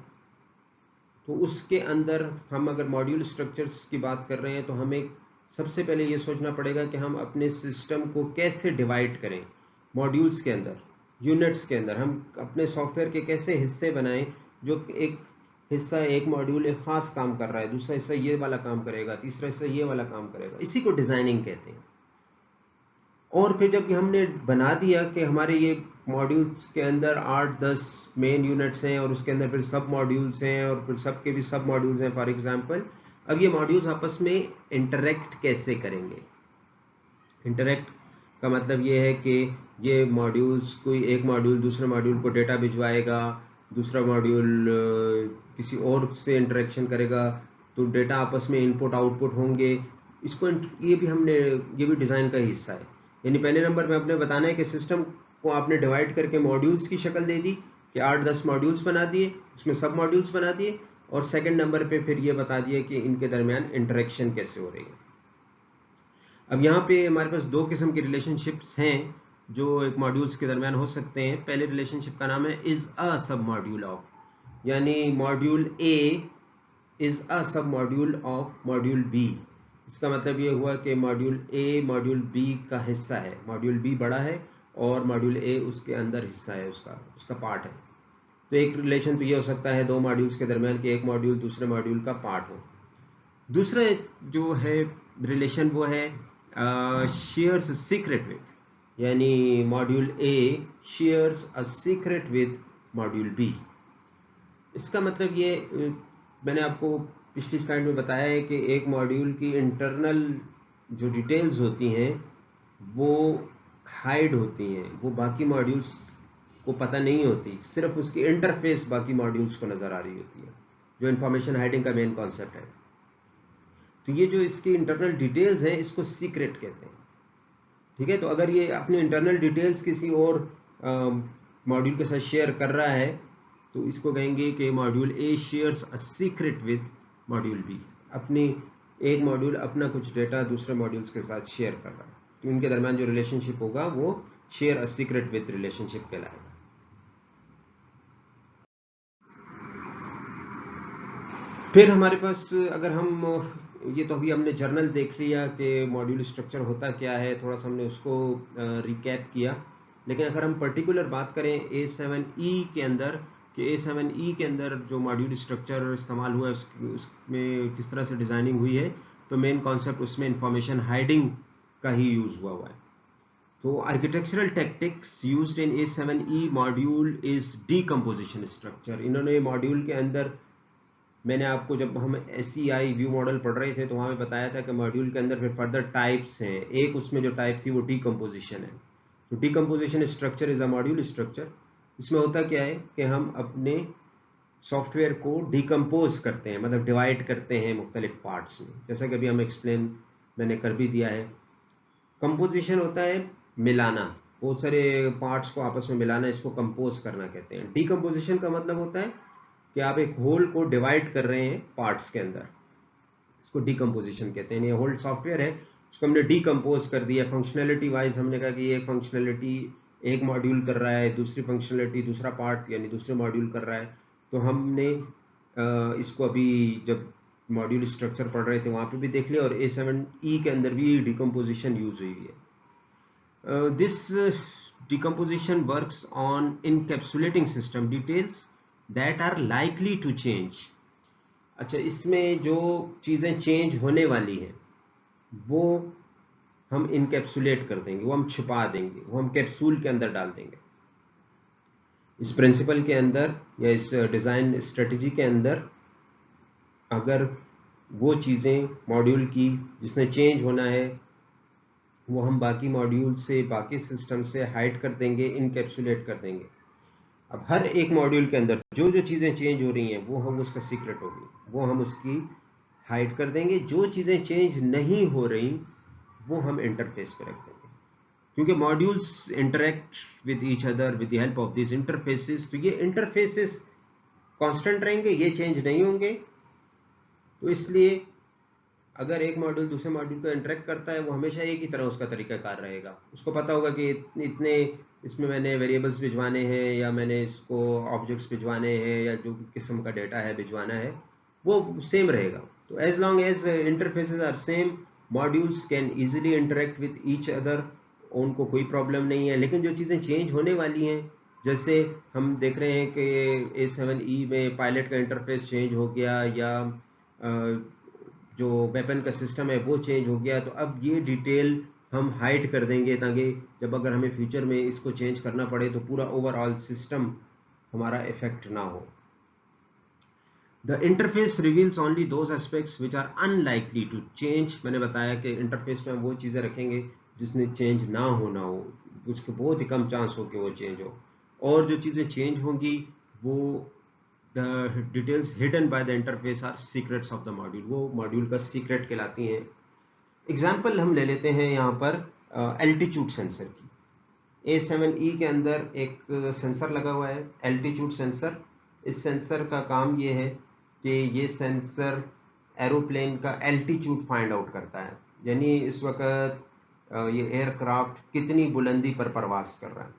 तो उसके अंदर हम अगर मॉड्यूल स्ट्रक्चर्स की बात कर रहे हैं तो हमें सबसे पहले ये सोचना पड़ेगा कि हम अपने सिस्टम को कैसे डिवाइड करें। मॉड्यूल्स के अंदर, यूनिट्स के अंदर हम अपने सॉफ्टवेयर के कैसे हिस्से बनाएं, जो एक हिस्सा, एक मॉड्यूल एक खास काम कर रहा है, दूसरा हिस्सा ये वाला काम करेगा, तीसरा हिस्सा ये वाला काम करेगा। इसी को डिजाइनिंग कहते हैं। और फिर जब हमने बना दिया कि हमारे ये मॉड्यूल्स के अंदर 8-10 मेन यूनिट्स हैं और उसके अंदर फिर सब मॉड्यूल्स हैं और फिर सब के भी सब मॉड्यूल्स हैं फॉर एग्जांपल, अब ये मॉड्यूल्स आपस में इंटरेक्ट कैसे करेंगे। इंटरेक्ट का मतलब ये है कि ये मॉड्यूल्स, कोई एक मॉड्यूल दूसरे मॉड्यूल को डेटा भिजवाएगा, दूसरा मॉड्यूल किसी और से इंटरेक्शन करेगा, तो डेटा आपस में इनपुट आउटपुट होंगे। इसको ये भी डिज़ाइन का हिस्सा है। यानी पहले नंबर पे आपने बताना है कि सिस्टम को आपने डिवाइड करके मॉड्यूल्स की शक्ल दे दी कि 8-10 मॉड्यूल्स बना दिए, उसमें सब मॉड्यूल्स बना दिए, और सेकंड नंबर पे फिर ये बता दिया कि इनके दरमियान इंटरेक्शन कैसे हो रही है। अब यहाँ पे हमारे पास दो किस्म की रिलेशनशिप्स हैं जो एक मॉड्यूल्स के दरमियान हो सकते हैं। पहले रिलेशनशिप का नाम है इज अ सब मॉड्यूल ऑफ, यानी मॉड्यूल ए इज अ सब मॉड्यूल ऑफ मॉड्यूल बी। इसका मतलब ये हुआ कि मॉड्यूल ए मॉड्यूल बी का हिस्सा है, मॉड्यूल बी बड़ा है और मॉड्यूल ए उसके अंदर हिस्सा है, उसका पार्ट है। तो एक रिलेशन तो ये हो सकता है दो मॉड्यूल्स के दरमियान कि एक मॉड्यूल दूसरे मॉड्यूल का पार्ट हो। दूसरा जो है रिलेशन वो है शेयर्स सीक्रेट विथ, यानी module A shares a secret with module B. इसका मतलब ये मैंने आपको पिछली स्लाइड में बताया है कि एक मॉड्यूल की इंटरनल जो डिटेल्स होती हैं वो हाइड होती हैं, वो बाकी मॉड्यूल्स को पता नहीं होती, सिर्फ उसकी इंटरफेस बाकी मॉड्यूल्स को नज़र आ रही होती है, जो इंफॉर्मेशन हाइडिंग का मेन कॉन्सेप्ट है। तो ये जो इसकी इंटरनल डिटेल्स हैं इसको सीक्रेट कहते हैं। ठीक है, तो अगर ये अपनी इंटरनल डिटेल्स किसी और मॉड्यूल के साथ शेयर कर रहा है तो इसको कहेंगे कि module A shares a secret with module B. अपनी एक मॉड्यूल अपना कुछ डेटा दूसरे मॉड्यूल्स के साथ शेयर कर रहा है, तो इनके दरमियान जो रिलेशनशिप होगा वो share a secret with relationship कहलाएगा। फिर हमारे पास अगर हम ये तो अभी हमने जर्नल देख लिया कि मॉड्यूल स्ट्रक्चर होता क्या है, थोड़ा सा हमने उसको रिकैप किया। लेकिन अगर हम पर्टिकुलर बात करें A7E के अंदर, कि A7E के अंदर जो मॉड्यूल स्ट्रक्चर इस्तेमाल हुआ है उसमें किस तरह से डिज़ाइनिंग हुई है, तो मेन कॉन्सेप्ट उसमें इंफॉर्मेशन हाइडिंग का ही यूज़ हुआ है। तो architectural tactics used in A7E module is decomposition structure. इन्होंने मॉड्यूल के अंदर, मैंने आपको जब हम SEI व्यू मॉडल पढ़ रहे थे तो वहाँ में बताया था कि मॉड्यूल के अंदर फिर फर्दर टाइप्स हैं। एक उसमें जो टाइप थी वो डीकम्पोजिशन है। तो decomposition structure is a module structure. इसमें होता क्या है कि हम अपने सॉफ्टवेयर को डिकम्पोज करते हैं, मतलब डिवाइड करते हैं मुख्तलिफ पार्ट्स में, जैसा कि अभी हम एक्सप्लेन मैंने कर भी दिया है। कंपोजिशन होता है मिलाना, बहुत सारे पार्ट्स को आपस में मिलाना, इसको कंपोज करना कहते हैं। डीकम्पोजिशन का मतलब होता है कि आप एक होल को डिवाइड कर रहे हैं पार्ट्स के अंदर, इसको डीकम्पोजिशन कहते हैं। ये होल सॉफ्टवेयर है, उसको हमने डीकम्पोज कर दिया फंक्शनैलिटी वाइज। हमने कहा कि ये फंक्शनैलिटी एक मॉड्यूल कर रहा है, दूसरी फंक्शनैलिटी दूसरा पार्ट यानी दूसरे मॉड्यूल कर रहा है। तो हमने इसको अभी जब मॉड्यूल स्ट्रक्चर पढ़ रहे थे वहाँ पे भी देख लिया, और A7E के अंदर भी डिकम्पोजिशन यूज हुई है। This decomposition works on encapsulating system details that are likely to change. अच्छा, इसमें जो चीज़ें चेंज होने वाली हैं वो हम इनकैप्सुलेट कर देंगे, वो हम छुपा देंगे, वो हम कैप्सूल के अंदर डाल देंगे। इस प्रिंसिपल के अंदर या इस डिज़ाइन स्ट्रेटजी के अंदर अगर वो चीज़ें मॉड्यूल की जिसने चेंज होना है वो हम बाकी मॉड्यूल से, बाकी सिस्टम से हाइड कर देंगे, इनकैप्सुलेट कर देंगे। अब हर एक मॉड्यूल के अंदर जो जो चीज़ें चेंज हो रही हैं वो हम उसका सीक्रेट होगी, वो हम उसकी हाइड कर देंगे। जो चीज़ें चेंज नहीं हो रही वो हम इंटरफेस पे रख देंगे, क्योंकि modules interact with each other with the help of this interfaces. तो ये इंटरफेसेस कांस्टेंट रहेंगे, ये चेंज नहीं होंगे। तो इसलिए अगर एक मॉड्यूल दूसरे मॉड्यूल को इंटरेक्ट करता है वो हमेशा एक ही तरह उसका तरीकाकार रहेगा। उसको पता होगा कि इतने इसमें मैंने वेरिएबल्स भिजवाने हैं या मैंने इसको ऑब्जेक्ट्स भिजवाने हैं या जो किस्म का डेटा है भिजवाना है वो सेम रहेगा। तो as long as interfaces are same, modules can easily interact with each other, उनको कोई प्रॉब्लम नहीं है। लेकिन जो चीज़ें चेंज होने वाली हैं, जैसे हम देख रहे हैं कि A7E में पायलट का इंटरफेस चेंज हो गया या जो वेपन का सिस्टम है वो चेंज हो गया, तो अब ये डिटेल हम हाइड कर देंगे ताकि जब अगर हमें फ्यूचर में इसको चेंज करना पड़े तो पूरा ओवरऑल सिस्टम हमारा इफेक्ट ना हो। The interface reveals only those aspects which are unlikely to change. मैंने बताया कि इंटरफेस में हम वो चीज़ें रखेंगे जिसमें चेंज ना हो, उसके बहुत ही कम चांस हो कि वो चेंज हो। और जो चीज़ें चेंज होंगी वो the details hidden by the interface are secrets of the module, वो मॉड्यूल का सीक्रेट कहलाती हैं। एग्जाम्पल हम ले लेते हैं यहाँ पर एल्टीट्यूड सेंसर की। A7E के अंदर एक सेंसर लगा हुआ है, एल्टीट्यूड सेंसर। इस सेंसर का काम ये है कि ये सेंसर एरोप्लेन का एल्टीट्यूड फाइंड आउट करता है, यानी इस वक्त ये एयरक्राफ्ट कितनी बुलंदी पर परवास कर रहा है।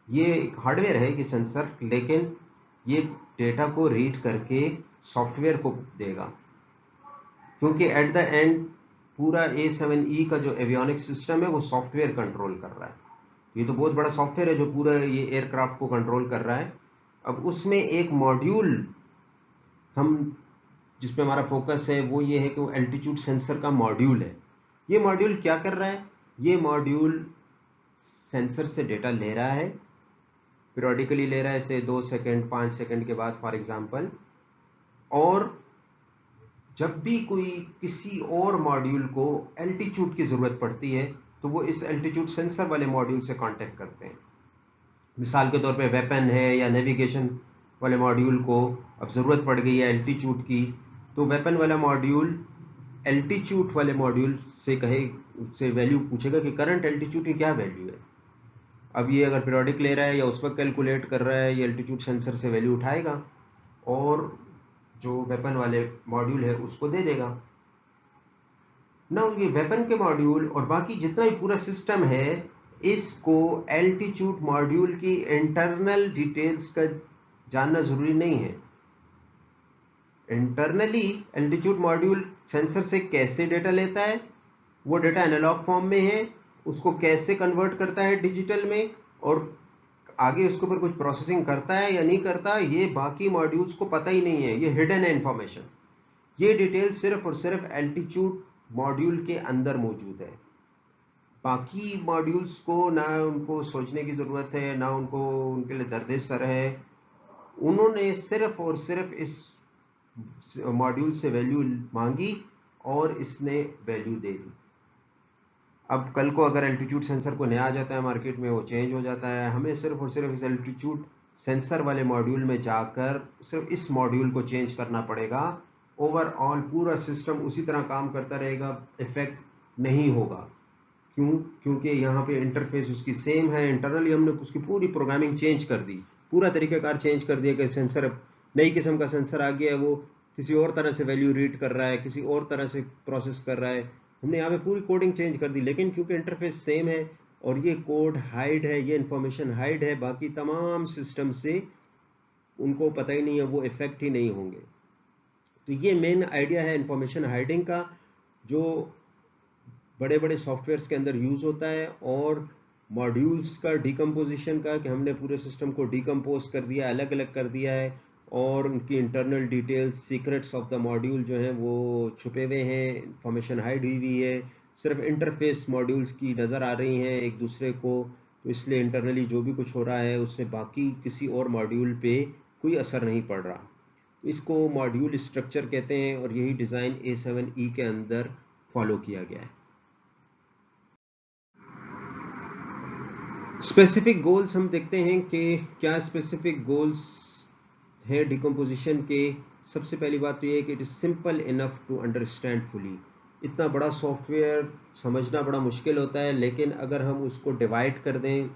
ये एक हार्डवेयर है कि सेंसर, लेकिन ये डेटा को रीड करके सॉफ्टवेयर को देगा, क्योंकि एट द एंड पूरा A7E का जो एवियोनिक्स सिस्टम है वो सॉफ्टवेयर कंट्रोल कर रहा है। ये तो बहुत बड़ा सॉफ्टवेयर है जो पूरा ये एयरक्राफ्ट को कंट्रोल कर रहा है। अब उसमें एक मॉड्यूल हम जिसपे हमारा फोकस है वो ये है कि वो एल्टीट्यूड सेंसर का मॉड्यूल है। ये मॉड्यूल क्या कर रहा है? ये मॉड्यूल सेंसर से डेटा ले रहा है, पीरियोडिकली ले रहा है, ऐसे 2 सेकंड 5 सेकंड के बाद फॉर एग्जांपल। और जब भी कोई किसी और मॉड्यूल को एल्टीट्यूड की ज़रूरत पड़ती है तो वो इस एल्टीट्यूड सेंसर वाले मॉड्यूल से कांटेक्ट करते हैं। मिसाल के तौर पे वेपन है या नेविगेशन वाले मॉड्यूल को अब ज़रूरत पड़ गई है एल्टीट्यूड की, तो वेपन वाला मॉड्यूल एल्टीट्यूड वाले मॉड्यूल से उससे वैल्यू पूछेगा कि करंट एल्टीट्यूड की क्या वैल्यू है। अब ये अगर पीरियोडिक ले रहा है या उस वक्त कैलकुलेट कर रहा है, ये एल्टीट्यूड सेंसर से वैल्यू उठाएगा और जो वेपन वाले मॉड्यूल है उसको दे देगा ना। ये वेपन के मॉड्यूल और बाकी जितना भी पूरा सिस्टम है, इसको एल्टीट्यूड मॉड्यूल की इंटरनल डिटेल्स का जानना जरूरी नहीं है। इंटरनली एल्टीट्यूड मॉड्यूल सेंसर से कैसे डेटा लेता है, वो डेटा एनालॉग फॉर्म में है, उसको कैसे कन्वर्ट करता है डिजिटल में, और आगे उसके ऊपर कुछ प्रोसेसिंग करता है या नहीं करता, ये बाकी मॉड्यूल्स को पता ही नहीं है, ये हिडन है इंफॉर्मेशन। ये डिटेल सिर्फ और सिर्फ एल्टीट्यूड मॉड्यूल के अंदर मौजूद है। बाकी मॉड्यूल्स को ना उनको सोचने की ज़रूरत है, ना उनको उनके लिए दर्द सर है। उन्होंने सिर्फ और सिर्फ इस मॉड्यूल से वैल्यू मांगी और इसने वैल्यू दे दी। अब कल को अगर एल्टीट्यूड सेंसर को नया आ जाता है मार्केट में, वो चेंज हो जाता है, हमें सिर्फ और सिर्फ इस एल्टीट्यूड सेंसर वाले मॉड्यूल में जाकर सिर्फ इस मॉड्यूल को चेंज करना पड़ेगा। ओवरऑल पूरा सिस्टम उसी तरह काम करता रहेगा, इफेक्ट नहीं होगा। क्यों? क्योंकि यहाँ पे इंटरफेस उसकी सेम है। इंटरनली हमने उसकी पूरी प्रोग्रामिंग चेंज कर दी, पूरा तरीक़ाकार चेंज कर दिया कि सेंसर नई किस्म का सेंसर आ गया है, वो किसी और तरह से वैल्यू रीड कर रहा है, किसी और तरह से प्रोसेस कर रहा है। हमने यहाँ पे पूरी कोडिंग चेंज कर दी, लेकिन क्योंकि इंटरफेस सेम है और ये कोड हाइड है, ये इंफॉर्मेशन हाइड है बाकी तमाम सिस्टम से, उनको पता ही नहीं है, वो इफेक्ट ही नहीं होंगे। तो ये मेन आइडिया है इंफॉर्मेशन हाइडिंग का, जो बड़े बड़े सॉफ्टवेयर्स के अंदर यूज़ होता है, और मॉड्यूल्स का डिकम्पोजिशन का, कि हमने पूरे सिस्टम को डिकम्पोज कर दिया, अलग अलग कर दिया है, और उनकी internal details, secrets of the module जो हैं वो छुपे हुए हैं, इंफॉर्मेशन हाइड हुई हुई है, सिर्फ इंटरफेस मॉड्यूल्स की नज़र आ रही हैं एक दूसरे को। तो इसलिए इंटरनली जो भी कुछ हो रहा है उससे बाकी किसी और मॉड्यूल पे कोई असर नहीं पड़ रहा। इसको मॉड्यूल स्ट्रक्चर कहते हैं, और यही डिज़ाइन A7E के अंदर फॉलो किया गया है। स्पेसिफिक गोल्स हम देखते हैं कि क्या स्पेसिफिक गोल्स है डिकम्पोजिशन के। सबसे पहली बात तो ये है कि it is simple enough to understand fully. इतना बड़ा सॉफ्टवेयर समझना बड़ा मुश्किल होता है, लेकिन अगर हम उसको डिवाइड कर दें,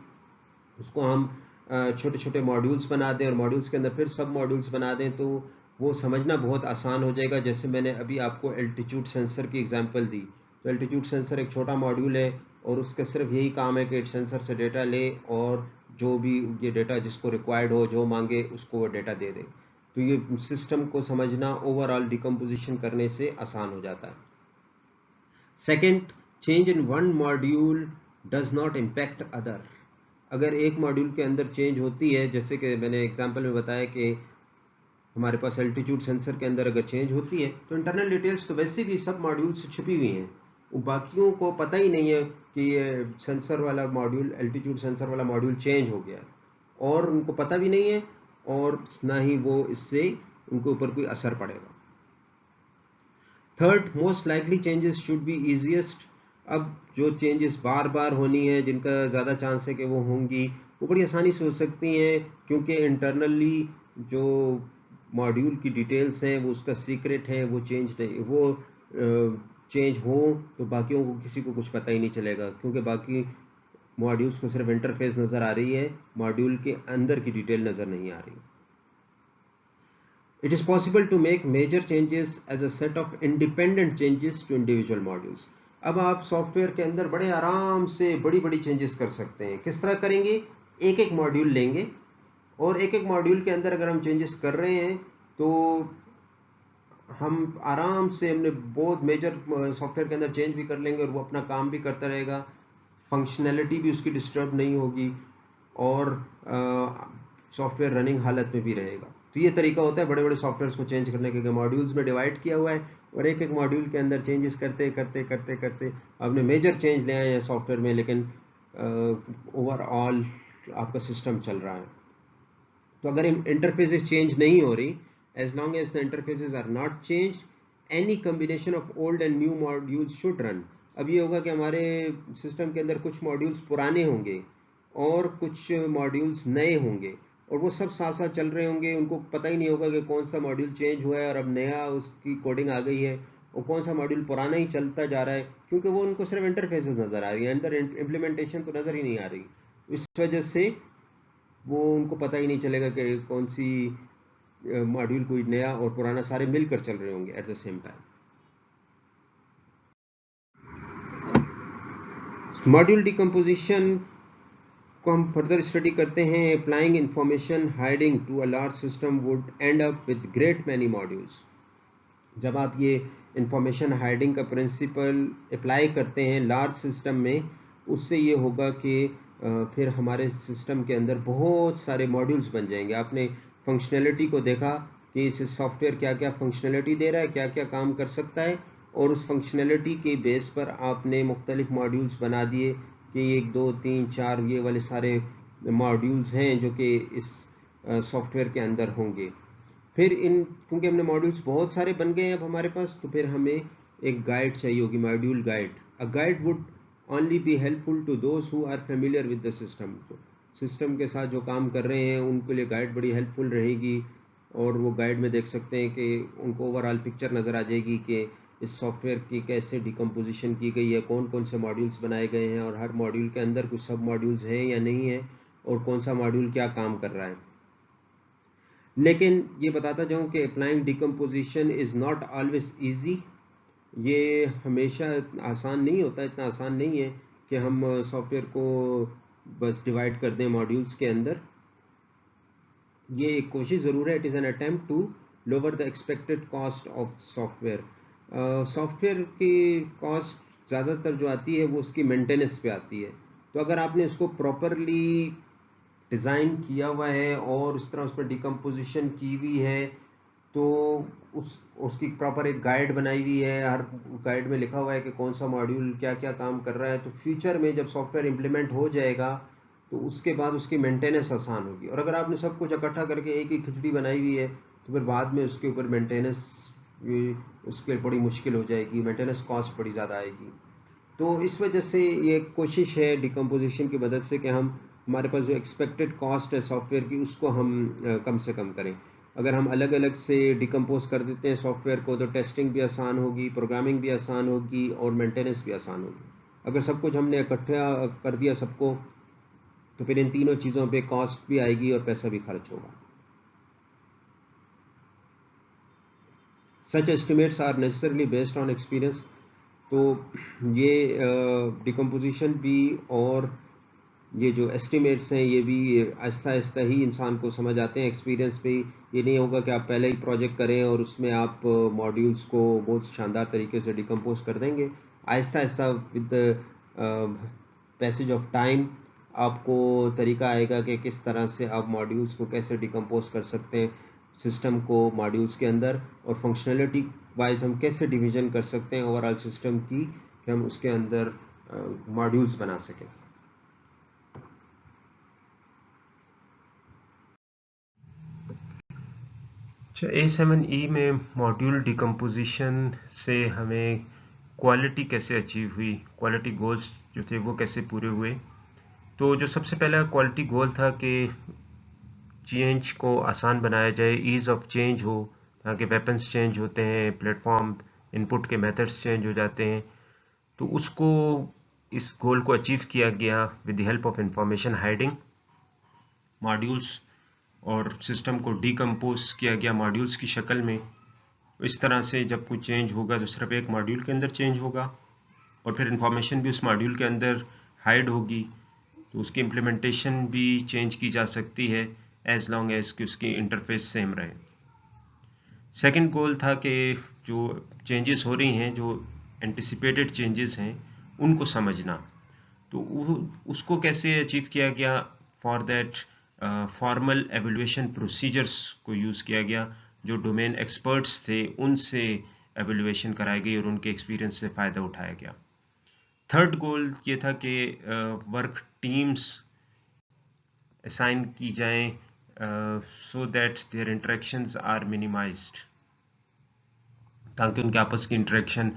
उसको हम छोटे छोटे मॉड्यूल्स बना दें और मॉड्यूल्स के अंदर फिर सब मॉड्यूल्स बना दें, तो वो समझना बहुत आसान हो जाएगा। जैसे मैंने अभी आपको एल्टीट्यूड सेंसर की एग्जांपल दी, तो एल्टीट्यूड सेंसर एक छोटा मॉड्यूल है और उसका सिर्फ यही काम है कि सेंसर से डेटा ले और जो भी ये डेटा जिसको रिक्वायर्ड हो, जो मांगे उसको वो डेटा दे दे। तो ये सिस्टम को समझना ओवरऑल डिकम्पोजिशन करने से आसान हो जाता है। Second, change in one module does not impact other. अगर एक मॉड्यूल के अंदर चेंज होती है, जैसे कि मैंने एग्जांपल में बताया कि हमारे पास एल्टीट्यूड सेंसर के अंदर अगर चेंज होती है, तो इंटरनल डिटेल्स तो वैसे भी सब मॉड्यूल से छुपी हुई हैं, वो बाकियों को पता ही नहीं है कि ये सेंसर वाला मॉड्यूल, एल्टीट्यूड सेंसर वाला मॉड्यूल चेंज हो गया है, और उनको पता भी नहीं है, और ना ही वो इससे उनके ऊपर कोई असर पड़ेगा। Third, most likely changes should be easiest. अब जो चेंजेस बार बार होनी है, जिनका ज़्यादा चांस है कि वो होंगी, वो बड़ी आसानी से हो सकती हैं, क्योंकि इंटरनली जो मॉड्यूल की डिटेल्स हैं वो उसका सीक्रेट है, वो चेंज नहीं, वो चेंज हो तो बाकियों को किसी को कुछ पता ही नहीं चलेगा, क्योंकि बाकी मॉड्यूल्स को सिर्फ इंटरफेस नज़र आ रही है, मॉड्यूल के अंदर की डिटेल नज़र नहीं आ रही। It is possible to make major changes as a set of independent changes to individual modules. अब आप सॉफ्टवेयर के अंदर बड़े आराम से बड़ी बड़ी चेंजेस कर सकते हैं। किस तरह करेंगे? एक एक मॉड्यूल लेंगे और एक एक मॉड्यूल के अंदर अगर हम चेंजेस कर रहे हैं तो हम आराम से, हमने बहुत मेजर सॉफ्टवेयर के अंदर चेंज भी कर लेंगे और वो अपना काम भी करता रहेगा, फंक्शनैलिटी भी उसकी डिस्टर्ब नहीं होगी, और सॉफ्टवेयर रनिंग हालत में भी रहेगा। तो ये तरीका होता है बड़े बड़े सॉफ्टवेयर्स को चेंज करने के। मॉड्यूल्स में डिवाइड किया हुआ है और एक एक मॉड्यूल के अंदर चेंजेस करते करते करते करते आपने मेजर चेंज ले आए हैं सॉफ्टवेयर में, लेकिन ओवरऑल आपका सिस्टम चल रहा है। तो अगर इंटरफेसेस चेंज नहीं हो रही, as long as the interfaces are not changed, any combination of old and new modules should run. अब ये होगा कि हमारे सिस्टम के अंदर कुछ मॉड्यूल्स पुराने होंगे और कुछ मॉड्यूल्स नए होंगे, और वो सब साथ साथ चल रहे होंगे, उनको पता ही नहीं होगा कि कौन सा मॉड्यूल चेंज हुआ है और अब नया उसकी कोडिंग आ गई है, और कौन सा मॉड्यूल पुराना ही चलता जा रहा है, क्योंकि वो उनको सिर्फ इंटरफेसेस नज़र आ रही है, अंदर इम्प्लीमेंटेशन तो नज़र ही नहीं आ रही। इस वजह से वो उनको पता ही नहीं चलेगा कि कौन सी मॉड्यूल कोई नया और पुराना सारे मिलकर चल रहे होंगे at the same time. Module decomposition को हम फर्दर स्टडी करते हैं। Applying information hiding to a large system would end up with great many modules. जब आप ये इंफॉर्मेशन हाइडिंग का प्रिंसिपल अप्लाई करते हैं लार्ज सिस्टम में, उससे ये होगा कि फिर हमारे सिस्टम के अंदर बहुत सारे मॉड्यूल्स बन जाएंगे। आपने फंक्शनैलिटी को देखा कि इस सॉफ्टवेयर क्या क्या फंक्शनैलिटी दे रहा है, क्या क्या काम कर सकता है, और उस फंक्शनैलिटी के बेस पर आपने मुख्तलिफ मॉड्यूल्स बना दिए कि 1 2 3 4 ये वाले सारे मॉड्यूल्स हैं जो कि इस सॉफ्टवेयर के अंदर होंगे। फिर क्योंकि हमने मॉड्यूल्स बहुत सारे बन गए हैं अब हमारे पास, तो फिर हमें एक गाइड चाहिए होगी, module guide. A guide would only be helpful to those who are familiar with the system. तो सिस्टम के साथ जो काम कर रहे हैं उनके लिए गाइड बड़ी हेल्पफुल रहेगी, और वो गाइड में देख सकते हैं कि उनको ओवरऑल पिक्चर नज़र आ जाएगी कि इस सॉफ्टवेयर की कैसे डिकम्पोजिशन की गई है, कौन कौन से मॉड्यूल्स बनाए गए हैं, और हर मॉड्यूल के अंदर कुछ सब मॉड्यूल्स हैं या नहीं है, और कौन सा मॉड्यूल क्या काम कर रहा है। लेकिन ये बताता जाऊं कि applying decomposition is not always easy. ये हमेशा आसान नहीं होता, इतना आसान नहीं है कि हम सॉफ्टवेयर को बस डिवाइड कर दें मॉड्यूल्स के अंदर। ये एक कोशिश ज़रूर है, it is an attempt to lower the expected cost of software. Software की कॉस्ट ज़्यादातर जो आती है वो उसकी मेंटेनेंस पे आती है। तो अगर आपने इसको प्रॉपरली डिज़ाइन किया हुआ है और इस तरह उस पर डिकम्पोजिशन की हुई है, तो उसकी प्रॉपर एक गाइड बनाई हुई है, हर गाइड में लिखा हुआ है कि कौन सा मॉड्यूल क्या क्या काम कर रहा है, तो फ्यूचर में जब सॉफ्टवेयर इम्प्लीमेंट हो जाएगा तो उसके बाद उसकी मेंटेनेंस आसान होगी। और अगर आपने सब कुछ इकट्ठा करके एक ही खिचड़ी बनाई हुई है तो फिर बाद में उसके ऊपर मेंटेनेंस उसके बड़ी मुश्किल हो जाएगी, मेंटेनेंस कॉस्ट बड़ी ज़्यादा आएगी। तो इस वजह से ये कोशिश है डिकम्पोजिशन की मदद से कि हम हमारे पास जो एक्सपेक्टेड कॉस्ट है सॉफ्टवेयर की उसको हम कम से कम करें। अगर हम अलग अलग से डिकम्पोज कर देते हैं सॉफ्टवेयर को तो टेस्टिंग भी आसान होगी, प्रोग्रामिंग भी आसान होगी, और मेंटेनेंस भी आसान होगी। अगर सब कुछ हमने इकट्ठा कर दिया सबको, तो फिर इन तीनों चीज़ों पे कॉस्ट भी आएगी और पैसा भी खर्च होगा। Such estimates are necessarily based on experience. तो ये डिकम्पोजिशन भी और ये जो एस्टिमेट्स हैं ये भी आहिस्ता आहिस्ता ही इंसान को समझ आते हैं, एक्सपीरियंस पे। ये नहीं होगा कि आप पहले ही प्रोजेक्ट करें और उसमें आप मॉड्यूल्स को बहुत शानदार तरीके से डिकम्पोज कर देंगे। Aahista Aahista with passage of time आपको तरीका आएगा कि किस तरह से आप मॉड्यूल्स को कैसे डिकम्पोज कर सकते हैं सिस्टम को मॉड्यूल्स के अंदर, और फंक्शनैलिटी वाइज हम कैसे डिवीजन कर सकते हैं ओवरऑल सिस्टम की कि हम उसके अंदर मॉड्यूल्स बना सकें। अच्छा, A7E में मॉड्यूल डिकम्पोजिशन से हमें क्वालिटी कैसे अचीव हुई, क्वालिटी गोल्स जो थे वो कैसे पूरे हुए। तो जो सबसे पहला क्वालिटी गोल था कि चेंज को आसान बनाया जाए, ईज़ ऑफ चेंज हो, ताकि वेपन्स चेंज होते हैं, प्लेटफॉर्म इनपुट के मेथड्स चेंज हो जाते हैं। तो उसको इस गोल को अचीव किया गया with the help of information hiding modules, और सिस्टम को डिकम्पोज किया गया मॉड्यूल्स की शक्ल में। इस तरह से जब कोई चेंज होगा तो सिर्फ एक मॉड्यूल के अंदर चेंज होगा, और फिर इंफॉर्मेशन भी उस मॉड्यूल के अंदर हाइड होगी, तो उसकी इम्प्लीमेंटेशन भी चेंज की जा सकती है एज लॉन्ग एज कि उसकी इंटरफेस सेम रहे। सेकंड गोल था कि जो चेंजेस हो रही हैं, जो एंटिसिपेटेड चेंजेस हैं, उनको समझना। तो उसको कैसे अचीव किया गया, for that formal evaluation procedures को यूज़ किया गया। जो डोमेन एक्सपर्ट्स थे उनसे एवेल्युएशन कराई गई और उनके एक्सपीरियंस से फ़ायदा उठाया गया। थर्ड गोल ये था कि वर्क टीम्स असाइन की जाएं so that their interactions are minimized, ताकि उनके आपस की इंटरेक्शन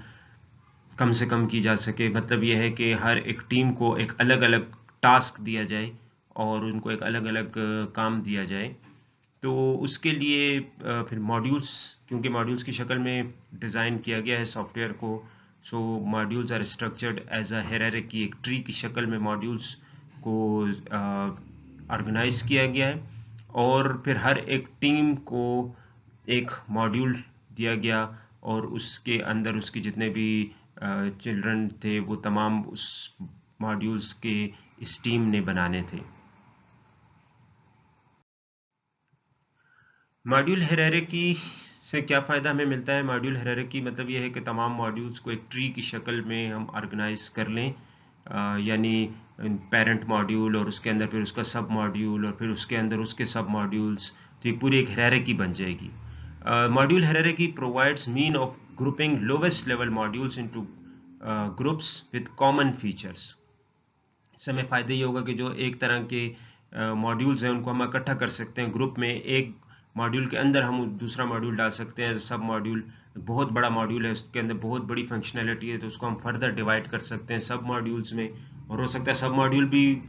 कम से कम की जा सके। मतलब यह है कि हर एक टीम को एक अलग अलग टास्क दिया जाए और उनको एक अलग अलग काम दिया जाए। तो उसके लिए फिर मॉड्यूल्स, क्योंकि मॉड्यूल्स की शक्ल में डिज़ाइन किया गया है सॉफ्टवेयर को, so modules are structured as a hierarchy, एक ट्री की शक्ल में मॉड्यूल्स को ऑर्गेनाइज किया गया है, और फिर हर एक टीम को एक मॉड्यूल दिया गया, और उसके अंदर उसके जितने भी चिल्ड्रन थे वो तमाम उस मॉड्यूल्स के इस टीम ने बनाने थे। मॉड्यूल हायरार्की से क्या फ़ायदा हमें मिलता है? मॉड्यूल हायरार्की मतलब यह है कि तमाम मॉड्यूल्स को एक ट्री की शक्ल में हम ऑर्गेनाइज कर लें, यानी पेरेंट मॉड्यूल और उसके अंदर फिर उसका सब मॉड्यूल और फिर उसके अंदर उसके सब मॉड्यूल्स, तो ये पूरी एक हायरार्की बन जाएगी। Module hierarchy provides mean of grouping lowest level modules into groups with common features. इससे हमें फ़ायदा ये होगा कि जो एक तरह के मॉड्यूल्स हैं उनको हम इकट्ठा कर सकते हैं ग्रुप में। एक मॉड्यूल के अंदर हम दूसरा मॉड्यूल डाल सकते हैं, सब मॉड्यूल बहुत बड़ा मॉड्यूल है, उसके अंदर बहुत बड़ी फंक्शनैलिटी है, तो उसको हम फर्दर डिवाइड कर सकते हैं सब मॉड्यूल्स में। और हो सकता है सब मॉड्यूल भी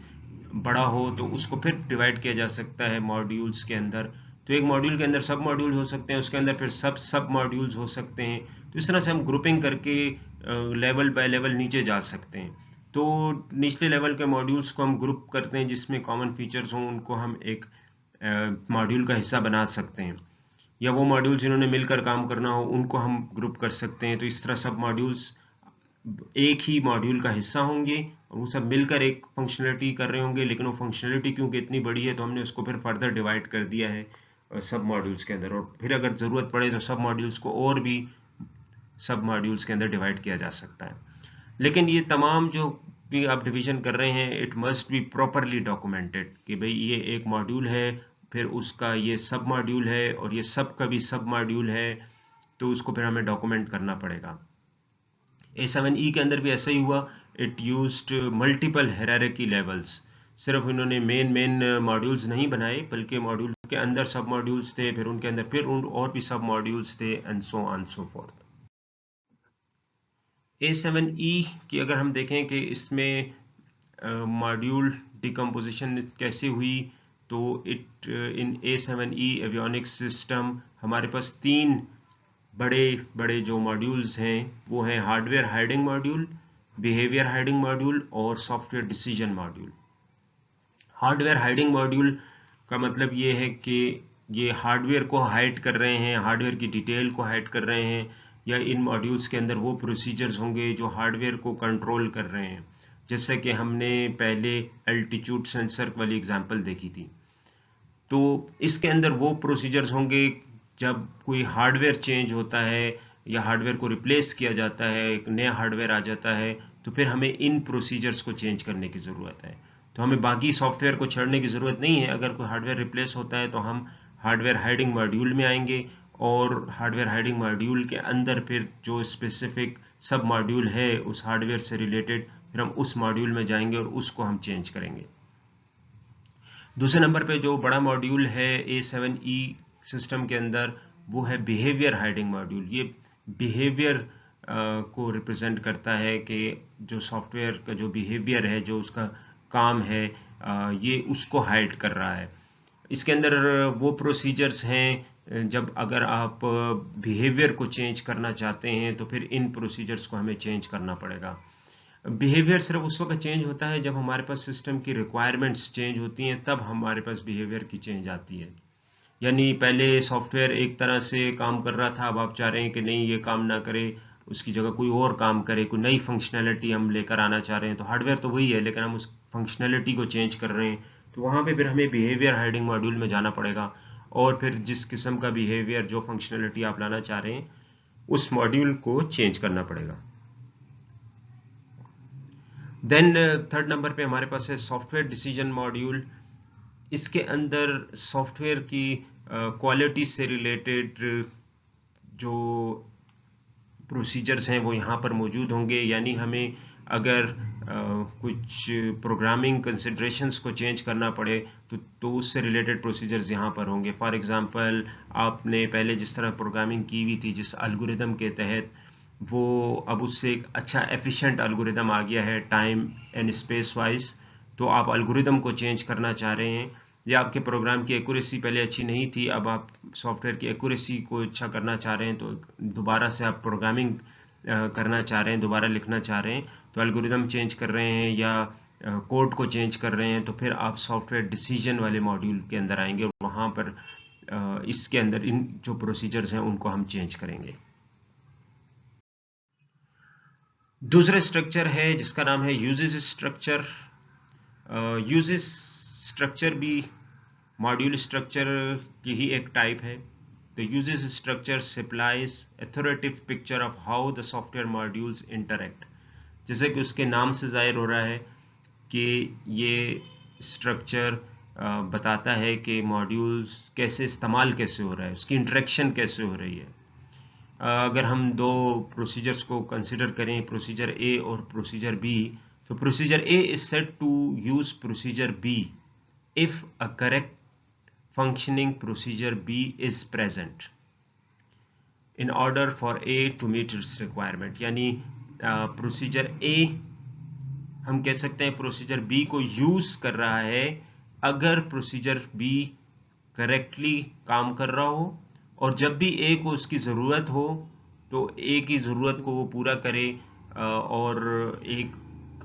बड़ा हो तो उसको फिर डिवाइड किया जा सकता है मॉड्यूल्स के अंदर। तो एक मॉड्यूल के अंदर सब मॉड्यूल हो सकते हैं, उसके अंदर फिर सब मॉड्यूल्स हो सकते हैं। तो इस तरह से हम ग्रुपिंग करके लेवल बाय लेवल नीचे जा सकते हैं। तो निचले लेवल के मॉड्यूल्स को हम ग्रुप करते हैं जिसमें कॉमन फीचर्स हों, उनको हम एक मॉड्यूल का हिस्सा बना सकते हैं। या वो मॉड्यूल जिन्होंने मिलकर काम करना हो उनको हम ग्रुप कर सकते हैं। तो इस तरह सब मॉड्यूल्स एक ही मॉड्यूल का हिस्सा होंगे और वो सब मिलकर एक फंक्शनलिटी कर रहे होंगे, लेकिन वो फंक्शनलिटी क्योंकि इतनी बड़ी है तो हमने उसको फिर फर्दर डिवाइड कर दिया है सब मॉड्यूल्स के अंदर। और फिर अगर ज़रूरत पड़े तो सब मॉड्यूल्स को और भी सब मॉड्यूल्स के अंदर डिवाइड किया जा सकता है। लेकिन ये तमाम जो भी आप डिवीजन कर रहे हैं, it must be properly documented कि भाई ये एक मॉड्यूल है, फिर उसका ये सब मॉड्यूल है और ये सब का भी सब मॉड्यूल है, तो उसको फिर हमें डॉक्यूमेंट करना पड़ेगा। A7E के अंदर भी ऐसा ही हुआ। It used multiple hierarchy levels. सिर्फ इन्होंने मेन मॉड्यूल्स नहीं बनाए, बल्कि मॉड्यूल के अंदर सब मॉड्यूल्स थे, फिर उनके अंदर फिर और भी सब मॉड्यूल्स थे, and so on so fourth. A7E की अगर हम देखें कि इसमें मॉड्यूल डिकम्पोजिशन कैसे हुई, तो it in A7E avionics system हमारे पास तीन बड़े बड़े जो मॉड्यूल्स हैं वो हैं hardware hiding module, behaviour hiding module और software decision module. Hardware hiding module का मतलब ये है कि ये हार्डवेयर को हाइड कर रहे हैं, हार्डवेयर की डिटेल को हाइड कर रहे हैं, या इन मॉड्यूल्स के अंदर वो प्रोसीजर्स होंगे जो हार्डवेयर को कंट्रोल कर रहे हैं। जैसे कि हमने पहले एल्टीट्यूड सेंसर वाली एग्जांपल देखी थी, तो इसके अंदर वो प्रोसीजर्स होंगे जब कोई हार्डवेयर चेंज होता है या हार्डवेयर को रिप्लेस किया जाता है, एक नया हार्डवेयर आ जाता है, तो फिर हमें इन प्रोसीजर्स को चेंज करने की ज़रूरत है। तो हमें बाकी सॉफ्टवेयर को छोड़ने की ज़रूरत नहीं है। अगर कोई हार्डवेयर रिप्लेस होता है तो हम हार्डवेयर हाइडिंग मॉड्यूल में आएंगे और हार्डवेयर हाइडिंग मॉड्यूल के अंदर फिर जो स्पेसिफिक सब मॉड्यूल है उस हार्डवेयर से रिलेटेड, फिर हम उस मॉड्यूल में जाएंगे और उसको हम चेंज करेंगे। दूसरे नंबर पे जो बड़ा मॉड्यूल है A7E सिस्टम के अंदर, वो है बिहेवियर हाइडिंग मॉड्यूल। ये बिहेवियर को रिप्रेजेंट करता है कि जो सॉफ्टवेयर का जो बिहेवियर है, जो उसका काम है, ये उसको हाइड कर रहा है। इसके अंदर वो प्रोसीजर्स हैं जब अगर आप बिहेवियर को चेंज करना चाहते हैं तो फिर इन प्रोसीजर्स को हमें चेंज करना पड़ेगा। बिहेवियर सिर्फ उस वक्त चेंज होता है जब हमारे पास सिस्टम की रिक्वायरमेंट्स चेंज होती हैं, तब हमारे पास बिहेवियर की चेंज आती है। यानी पहले सॉफ्टवेयर एक तरह से काम कर रहा था, अब आप चाह रहे हैं कि नहीं ये काम ना करे, उसकी जगह कोई और काम करे, कोई नई फंक्शनैलिटी हम लेकर आना चाह रहे हैं। तो हार्डवेयर तो वही है लेकिन हम उस फंक्शनैलिटी को चेंज कर रहे हैं, तो वहाँ पे फिर हमें बिहेवियर हाइडिंग मॉड्यूल में जाना पड़ेगा और फिर जिस किस्म का बिहेवियर, जो फंक्शनैलिटी आप लाना चाह रहे हैं, उस मॉड्यूल को चेंज करना पड़ेगा। देन थर्ड नंबर पे हमारे पास है सॉफ्टवेयर डिसीजन मॉड्यूल। इसके अंदर सॉफ्टवेयर की क्वालिटी से रिलेटेड जो प्रोसीजर्स हैं वो यहाँ पर मौजूद होंगे। यानी हमें अगर कुछ प्रोग्रामिंग कंसिडरेशंस को चेंज करना पड़े तो उससे रिलेटेड प्रोसीजर्स यहाँ पर होंगे। फॉर एग्जांपल, आपने पहले जिस तरह प्रोग्रामिंग की हुई थी जिस एल्गोरिदम के तहत, वो अब उससे एक अच्छा एफिशिएंट एल्गोरिदम आ गया है टाइम एंड स्पेस वाइज, तो आप एल्गोरिदम को चेंज करना चाह रहे हैं, या आपके प्रोग्राम की एक्यूरेसी पहले अच्छी नहीं थी, अब आप सॉफ्टवेयर की एक्यूरेसी को अच्छा करना चाह रहे हैं, तो दोबारा से आप प्रोग्रामिंग करना चाह रहे हैं, दोबारा लिखना चाह रहे हैं, तो एल्गोरिदम चेंज कर रहे हैं या कोड को चेंज कर रहे हैं, तो फिर आप सॉफ्टवेयर डिसीजन वाले मॉड्यूल के अंदर आएंगे और वहाँ पर इसके अंदर इन जो प्रोसीजर्स हैं उनको हम चेंज करेंगे। दूसरा स्ट्रक्चर है जिसका नाम है यूजेस स्ट्रक्चर। यूजेस स्ट्रक्चर भी मॉड्यूल स्ट्रक्चर की ही एक टाइप है। The uses structure supplies authoritative picture of how the software modules interact। जैसे कि उसके नाम से जाहिर हो रहा है कि ये स्ट्रक्चर बताता है कि मॉड्यूल्स कैसे इस्तेमाल कैसे हो रहा है, उसकी इंटरेक्शन कैसे हो रही है। अगर हम दो प्रोसीजर्स को कंसिडर करें, प्रोसीजर ए और प्रोसीजर बी, तो procedure A is said to use procedure B if a correct functioning procedure B is present in order for A to meet its requirement। यानी प्रोसीजर A हम कह सकते हैं procedure B को use कर रहा है अगर प्रोसीजर B करेक्टली काम कर रहा हो, और जब भी A को उसकी ज़रूरत हो तो A की ज़रूरत को वो पूरा करे और एक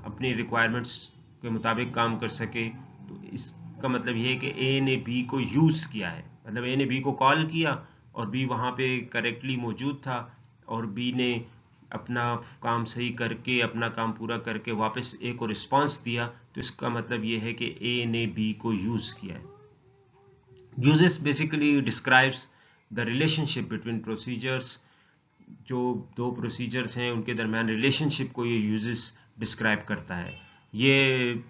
अपनी रिक्वायरमेंट्स के मुताबिक काम कर सके। तो इसका मतलब ये है कि A ने B को यूज़ किया है, मतलब A ने B को कॉल किया और B वहाँ पे करेक्टली मौजूद था और B ने अपना काम सही करके अपना काम पूरा करके वापस A को रिस्पांस दिया। तो इसका मतलब ये है कि A ने B को यूज़ किया है। Uses basically describes the relationship between procedures. जो दो प्रोसीजर्स हैं उनके दरमियान रिलेशनशिप को ये यूजेस डिस्क्राइब करता है। ये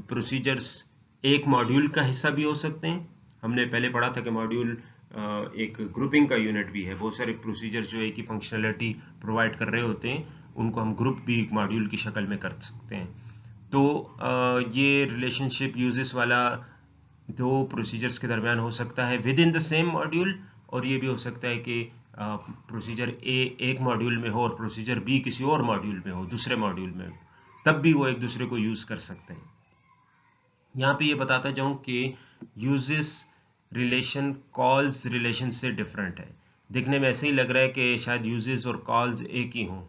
प्रोसीजर्स एक मॉड्यूल का हिस्सा भी हो सकते हैं। हमने पहले पढ़ा था कि मॉड्यूल एक ग्रुपिंग का यूनिट भी है। बहुत सारे प्रोसीजर्स जो एक ही फंक्शनैलिटी प्रोवाइड कर रहे होते हैं उनको हम ग्रुप भी एक मॉड्यूल की शक्ल में कर सकते हैं। तो ये रिलेशनशिप यूजेस वाला दो प्रोसीजर्स के दरमियान हो सकता है with in the same module, और ये भी हो सकता है कि प्रोसीजर ए एक मॉड्यूल में हो और प्रोसीजर बी किसी और मॉड्यूल में हो, दूसरे मॉड्यूल में, तब भी वो एक दूसरे को यूज कर सकते हैं। यहाँ पे ये बताता जाऊं कि यूजेस रिलेशन कॉल्स रिलेशन से डिफरेंट है। दिखने में ऐसे ही लग रहा है कि शायद यूजेस और कॉल्स एक ही हों।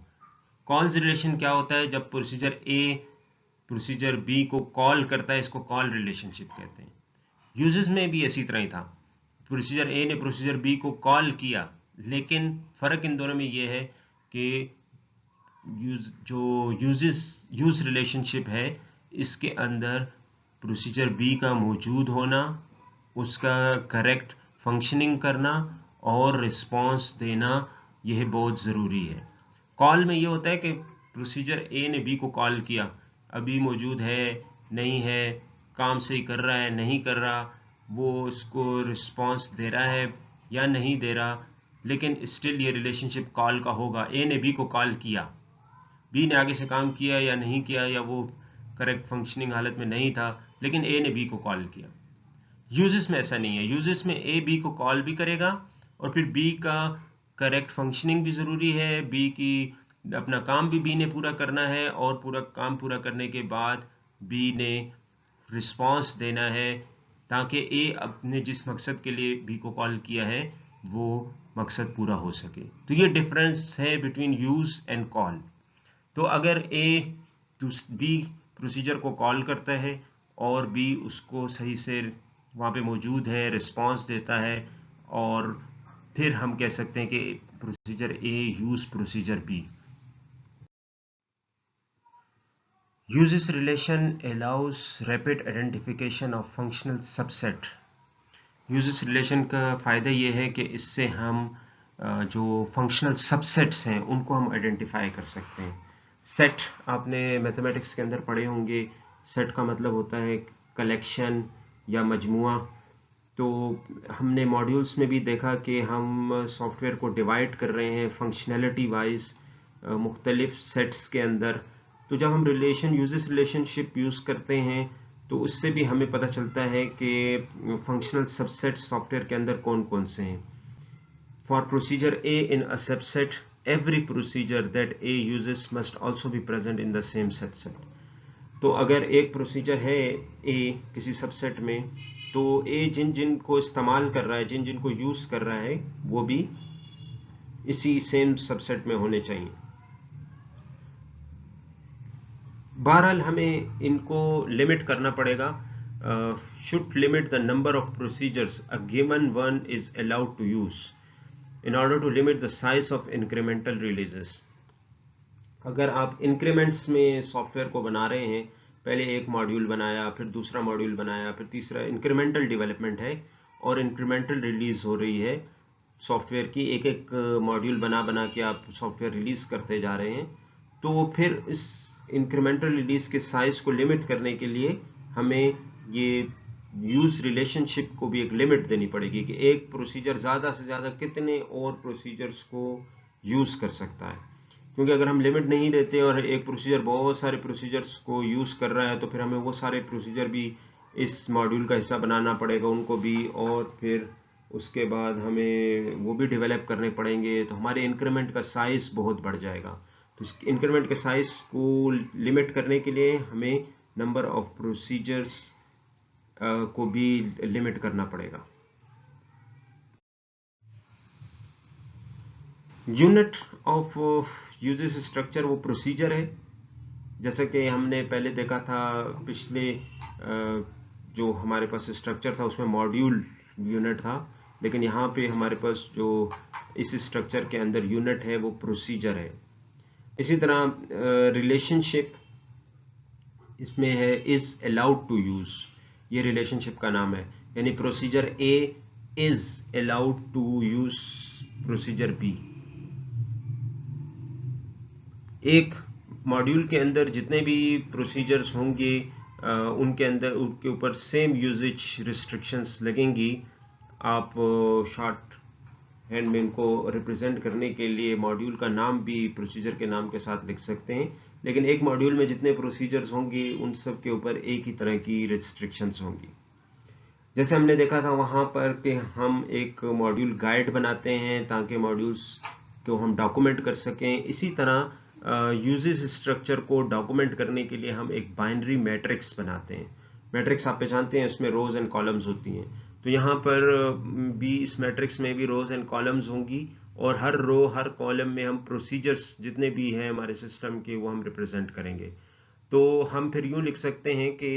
कॉल्स रिलेशन क्या होता है? जब प्रोसीजर ए प्रोसीजर बी को कॉल करता है, इसको कॉल रिलेशनशिप कहते हैं। यूजेस में भी इसी तरह ही था। प्रोसीजर ए ने प्रोसीजर बी को कॉल किया, लेकिन फ़र्क इन दोनों में ये है कि यूज रिलेशनशिप है, इसके अंदर प्रोसीजर बी का मौजूद होना, उसका करेक्ट फंक्शनिंग करना और रिस्पांस देना, यह बहुत ज़रूरी है। कॉल में ये होता है कि प्रोसीजर ए ने बी को कॉल किया, अभी मौजूद है नहीं है, काम सही कर रहा है नहीं कर रहा, वो उसको रिस्पांस दे रहा है या नहीं दे रहा, लेकिन स्टिल ये रिलेशनशिप कॉल का होगा। ए ने बी को कॉल किया, बी ने आगे से काम किया या नहीं किया, या वो करेक्ट फंक्शनिंग हालत में नहीं था, लेकिन ए ने बी को कॉल किया। यूजेस में ऐसा नहीं है। यूजेस में ए बी को कॉल भी करेगा और फिर बी का करेक्ट फंक्शनिंग भी ज़रूरी है, बी की अपना काम भी बी ने पूरा करना है, और पूरा काम पूरा करने के बाद बी ने रिस्पांस देना है ताकि ए अपने जिस मकसद के लिए बी को कॉल किया है वो मकसद पूरा हो सके। तो ये डिफरेंस है बिटवीन यूज एंड कॉल। तो अगर ए बी प्रोसीजर को कॉल करता है और बी उसको सही से वहाँ पे मौजूद है, रिस्पांस देता है, और फिर हम कह सकते हैं कि procedure A use procedure B. Uses relation allows rapid identification of functional subset। Uses relation का फ़ायदा ये है कि इससे हम जो फंक्शनल सबसेट्स हैं उनको हम आइडेंटिफाई कर सकते हैं। सेट आपने मैथमेटिक्स के अंदर पढ़े होंगे। सेट का मतलब होता है कलेक्शन या मजमुआ। तो हमने मॉड्यूल्स में भी देखा कि हम सॉफ्टवेयर को डिवाइड कर रहे हैं फंक्शनैलिटी वाइज मुख्तलिफ सेट्स के अंदर। तो जब हम यूजेस रिलेशनशिप यूज़ करते हैं तो उससे भी हमें पता चलता है कि फंक्शनल सबसेट सॉफ्टवेयर के अंदर कौन कौन से हैं। For procedure A in a subset, every procedure that A uses must also be present in the same subset. तो अगर एक प्रोसीजर है ए किसी सबसेट में, तो ए जिन जिन को इस्तेमाल कर रहा है, जिन जिन को यूज़ कर रहा है, वो भी इसी सेम सबसेट में होने चाहिए। बहरहाल हमें इनको लिमिट करना पड़ेगा। Should limit the number of procedures a given one is allowed to use in order to limit the size of incremental releases. अगर आप इंक्रीमेंट्स में सॉफ्टवेयर को बना रहे हैं, पहले एक मॉड्यूल बनाया, फिर दूसरा मॉड्यूल बनाया, फिर तीसरा, इंक्रीमेंटल डेवलपमेंट है और इंक्रीमेंटल रिलीज हो रही है सॉफ्टवेयर की, एक एक मॉड्यूल बना बना के आप सॉफ्टवेयर रिलीज करते जा रहे हैं, तो फिर इस इंक्रीमेंटल रिलीज के साइज को लिमिट करने के लिए हमें ये यूज रिलेशनशिप को भी एक लिमिट देनी पड़ेगी कि एक प्रोसीजर ज़्यादा से ज़्यादा कितने और प्रोसीजर्स को यूज़ कर सकता है। क्योंकि अगर हम लिमिट नहीं देते और एक प्रोसीजर बहुत सारे प्रोसीजर्स को यूज़ कर रहा है तो फिर हमें वो सारे प्रोसीजर भी इस मॉड्यूल का हिस्सा बनाना पड़ेगा उनको भी, और फिर उसके बाद हमें वो भी डेवलप करने पड़ेंगे, तो हमारे इंक्रीमेंट का साइज बहुत बढ़ जाएगा। तो इंक्रीमेंट के साइज को लिमिट करने के लिए हमें नंबर ऑफ प्रोसीजर्स को भी लिमिट करना पड़ेगा। यूनिट ऑफ यूजेस स्ट्रक्चर वो प्रोसीजर है, जैसा कि हमने पहले देखा था पिछले जो हमारे पास स्ट्रक्चर था उसमें मॉड्यूल यूनिट था, लेकिन यहाँ पे हमारे पास जो इस स्ट्रक्चर के अंदर यूनिट है वो प्रोसीजर है। इसी तरह रिलेशनशिप इसमें है इज अलाउड टू यूज, ये रिलेशनशिप का नाम है, यानी procedure A is allowed to use procedure B. एक मॉड्यूल के अंदर जितने भी प्रोसीजर्स होंगे उनके अंदर उनके ऊपर सेम यूजेज रिस्ट्रिक्शंस लगेंगी। आप शॉर्ट हैंड में इनको रिप्रेजेंट करने के लिए मॉड्यूल का नाम भी प्रोसीजर के नाम के साथ लिख सकते हैं, लेकिन एक मॉड्यूल में जितने प्रोसीजर्स होंगे उन सब के ऊपर एक ही तरह की रिस्ट्रिक्शंस होंगी। जैसे हमने देखा था वहाँ पर कि हम एक मॉड्यूल गाइड बनाते हैं ताकि मॉड्यूल्स को हम डॉक्यूमेंट कर सकें। इसी तरह यूजेस स्ट्रक्चर को डॉक्यूमेंट करने के लिए हम एक बाइनरी मैट्रिक्स बनाते हैं। मैट्रिक्स आप जानते हैं उसमें रोज एंड कॉलम्स होती हैं, तो यहाँ पर भी इस मैट्रिक्स में भी रोज एंड कॉलम्स होंगी, और हर रो हर कॉलम में हम प्रोसीजर्स जितने भी हैं हमारे सिस्टम के वो हम रिप्रेजेंट करेंगे। तो हम फिर यूं लिख सकते हैं कि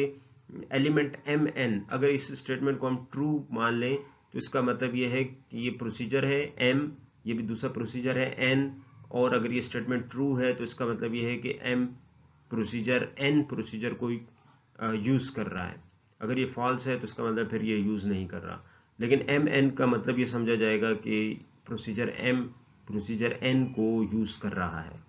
एलिमेंट एम एन, अगर इस स्टेटमेंट को हम ट्रू मान लें तो इसका मतलब ये है कि ये प्रोसीजर है एम, ये भी दूसरा प्रोसीजर है एन, और अगर ये स्टेटमेंट ट्रू है तो इसका मतलब ये है कि एम प्रोसीजर एन प्रोसीजर को यूज कर रहा है। अगर ये फॉल्स है तो इसका मतलब फिर ये यूज नहीं कर रहा, लेकिन एम एन का मतलब ये समझा जाएगा कि प्रोसीजर एम प्रोसीजर एन को यूज कर रहा है।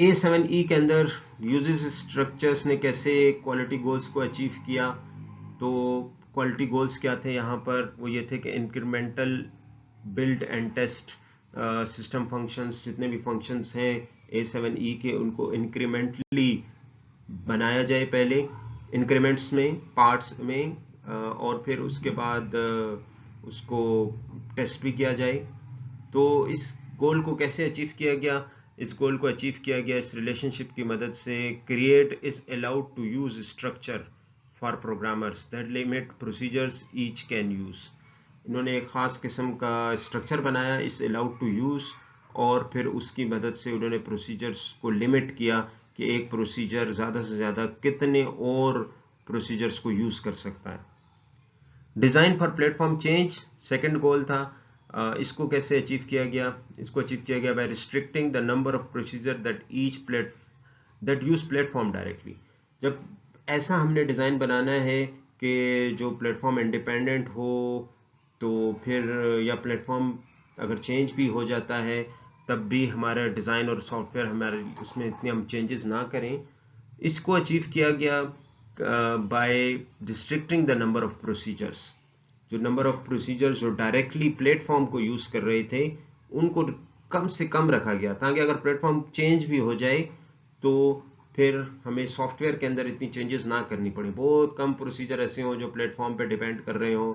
A7E के अंदर यूजेस स्ट्रक्चर्स ने कैसे क्वालिटी गोल्स को अचीव किया, तो क्वालिटी गोल्स क्या थे यहाँ पर, वो ये थे कि incremental build and test system functions, जितने भी फंक्शंस हैं A7E के उनको इंक्रीमेंटली बनाया जाए पहले इंक्रीमेंट्स में पार्ट्स में, और फिर उसके बाद उसको टेस्ट भी किया जाए। तो इस गोल को कैसे अचीव किया गया, इस गोल को अचीव किया गया इस रिलेशनशिप की मदद से। Create is allowed to use structure for programmers that limit procedures each can use. इन्होंने एक खास किस्म का स्ट्रक्चर बनाया इस अलाउड टू यूज, और फिर उसकी मदद से उन्होंने प्रोसीजर्स को लिमिट किया कि एक प्रोसीजर ज़्यादा से ज़्यादा कितने और प्रोसीजर्स को यूज कर सकता है। Design for platform change second goal था। इसको कैसे अचीव किया गया, इसको अचीव किया गया by restricting the number of procedure that use platform directly. जब ऐसा हमने डिज़ाइन बनाना है कि जो प्लेटफॉर्म इंडिपेंडेंट हो, तो फिर या प्लेटफॉर्म अगर चेंज भी हो जाता है तब भी हमारा डिज़ाइन और सॉफ्टवेयर हमारे उसमें इतने हम चेंजेस ना करें। इसको अचीव किया गया by restricting the number of procedures. जो नंबर ऑफ प्रोसीजर्स जो डायरेक्टली प्लेटफॉर्म को यूज कर रहे थे उनको कम से कम रखा गया, ताकि अगर प्लेटफॉर्म चेंज भी हो जाए तो फिर हमें सॉफ्टवेयर के अंदर इतनी चेंजेस ना करनी पड़े। बहुत कम प्रोसीजर ऐसे हों जो प्लेटफॉर्म पे डिपेंड कर रहे हों।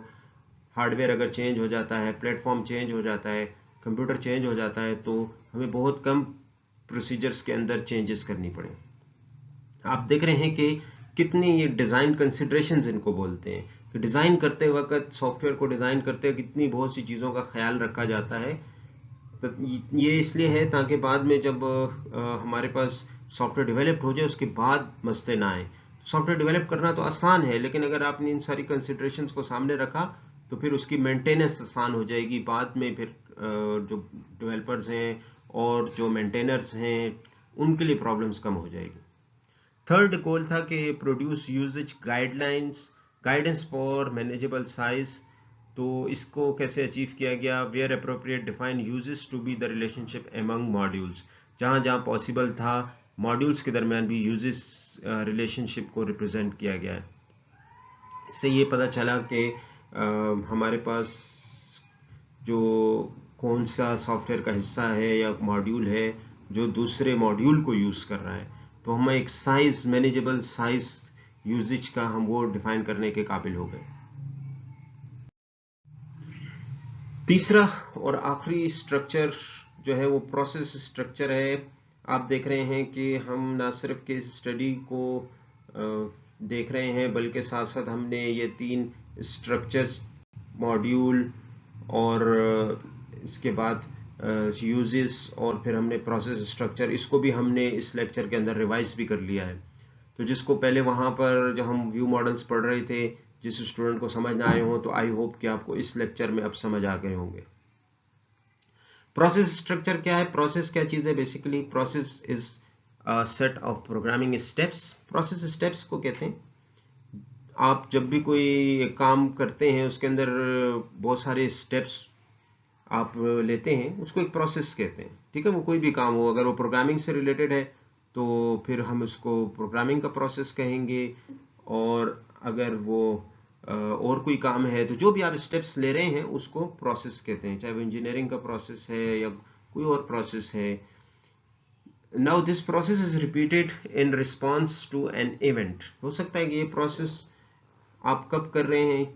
हार्डवेयर अगर चेंज हो जाता है, प्लेटफॉर्म चेंज हो जाता है, कंप्यूटर चेंज हो जाता है, तो हमें बहुत कम प्रोसीजर्स के अंदर चेंजेस करनी पड़े। आप देख रहे हैं कि कितनी ये डिज़ाइन कंसिडरेशंस इनको बोलते हैं कि डिज़ाइन करते वक्त, सॉफ्टवेयर को डिज़ाइन करते वक्त कितनी बहुत सी चीज़ों का ख्याल रखा जाता है। तो ये इसलिए है ताकि बाद में जब हमारे पास सॉफ्टवेयर डेवलप हो जाए उसके बाद मसले ना आए। सॉफ्टवेयर डेवलप करना तो आसान है, लेकिन अगर आपने इन सारी कंसिडरेशंस को सामने रखा तो फिर उसकी मेंटेनेंस आसान हो जाएगी। बाद में फिर जो डेवलपर्स हैं और जो मेंटेनर्स हैं उनके लिए प्रॉब्लम्स कम हो जाएगी। थर्ड गोल था कि produce usages guidelines guidance for manageable size. तो इसको कैसे अचीव किया गया? Where appropriate define uses to be the relationship among modules. जहाँ जहाँ पॉसिबल था मॉड्यूल्स के दरमियान भी यूजेस रिलेशनशिप को रिप्रेजेंट किया गया है। इससे ये पता चला कि हमारे पास जो कौन सा सॉफ्टवेयर का हिस्सा है या मॉड्यूल है जो दूसरे मॉड्यूल को यूज़ कर रहा है, तो हम एक साइज, मैनेजेबल साइज यूजेज का हम वो डिफाइन करने के काबिल हो गए। तीसरा और आखिरी स्ट्रक्चर जो है वो प्रोसेस स्ट्रक्चर है। आप देख रहे हैं कि हम ना सिर्फ केस स्टडी को देख रहे हैं बल्कि साथ साथ हमने ये 3 स्ट्रक्चर्स, मॉड्यूल और इसके बाद यूजेस और फिर हमने प्रोसेस स्ट्रक्चर, इसको भी हमने इस लेक्चर के अंदर रिवाइज भी कर लिया है। तो जिसको पहले वहाँ पर जो हम व्यू मॉडल्स पढ़ रहे थे, जिस स्टूडेंट को समझ ना आए हो, तो आई होप कि आपको इस लेक्चर में अब समझ आ गए होंगे। प्रोसेस स्ट्रक्चर क्या है? प्रोसेस क्या चीज़ है? Basically process is set of programming steps. Process steps को कहते हैं, आप जब भी कोई काम करते हैं उसके अंदर बहुत सारे स्टेप्स आप लेते हैं, उसको एक प्रोसेस कहते हैं। ठीक है, वो कोई भी काम हो, अगर वो प्रोग्रामिंग से रिलेटेड है तो फिर हम उसको प्रोग्रामिंग का प्रोसेस कहेंगे, और अगर वो और कोई काम है तो जो भी आप स्टेप्स ले रहे हैं उसको प्रोसेस कहते हैं, चाहे वो इंजीनियरिंग का प्रोसेस है या कोई और प्रोसेस है। Now this process is repeated in response to an event. हो सकता है कि ये प्रोसेस आप कब कर रहे हैं,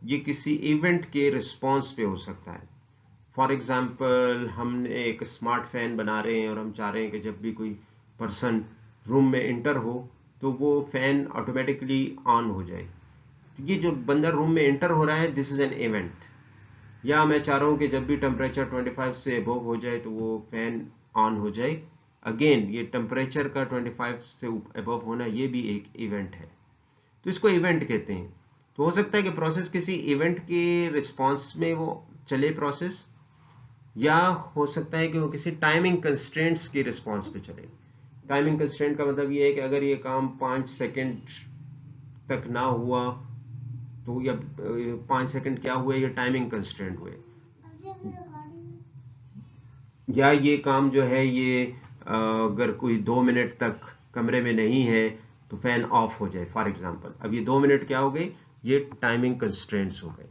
ये किसी इवेंट के रिस्पॉन्स पे हो सकता है। फॉर एग्जाम्पल, हमने एक स्मार्ट फैन बना रहे हैं और हम चाह रहे हैं कि जब भी कोई पर्सन रूम में इंटर हो तो वो फैन ऑटोमेटिकली ऑन हो जाए। ये जो बंदा रूम में इंटर हो रहा है, दिस इज एन इवेंट। या मैं चाह रहा हूँ कि जब भी टेम्परेचर 25 से अबव हो जाए तो वो फैन ऑन हो जाए। अगेन ये टेम्परेचर का 25 से अबव होना ये भी एक इवेंट है, तो इसको इवेंट कहते हैं। तो हो सकता है कि प्रोसेस किसी इवेंट के रिस्पॉन्स में वो चले प्रोसेस, या हो सकता है कि वो किसी टाइमिंग कंस्ट्रेंट्स की रिस्पॉन्स पे चले। टाइमिंग कंस्ट्रेंट का मतलब ये है कि अगर ये काम 5 सेकंड तक ना हुआ तो, या 5 सेकंड क्या हुए, ये टाइमिंग कंस्ट्रेंट हुए, या ये काम जो है ये अगर कोई 2 मिनट तक कमरे में नहीं है तो फैन ऑफ हो जाए फॉर एग्जांपल। अब ये 2 मिनट क्या हो गए, ये टाइमिंग कंस्ट्रेंट्स हो गए।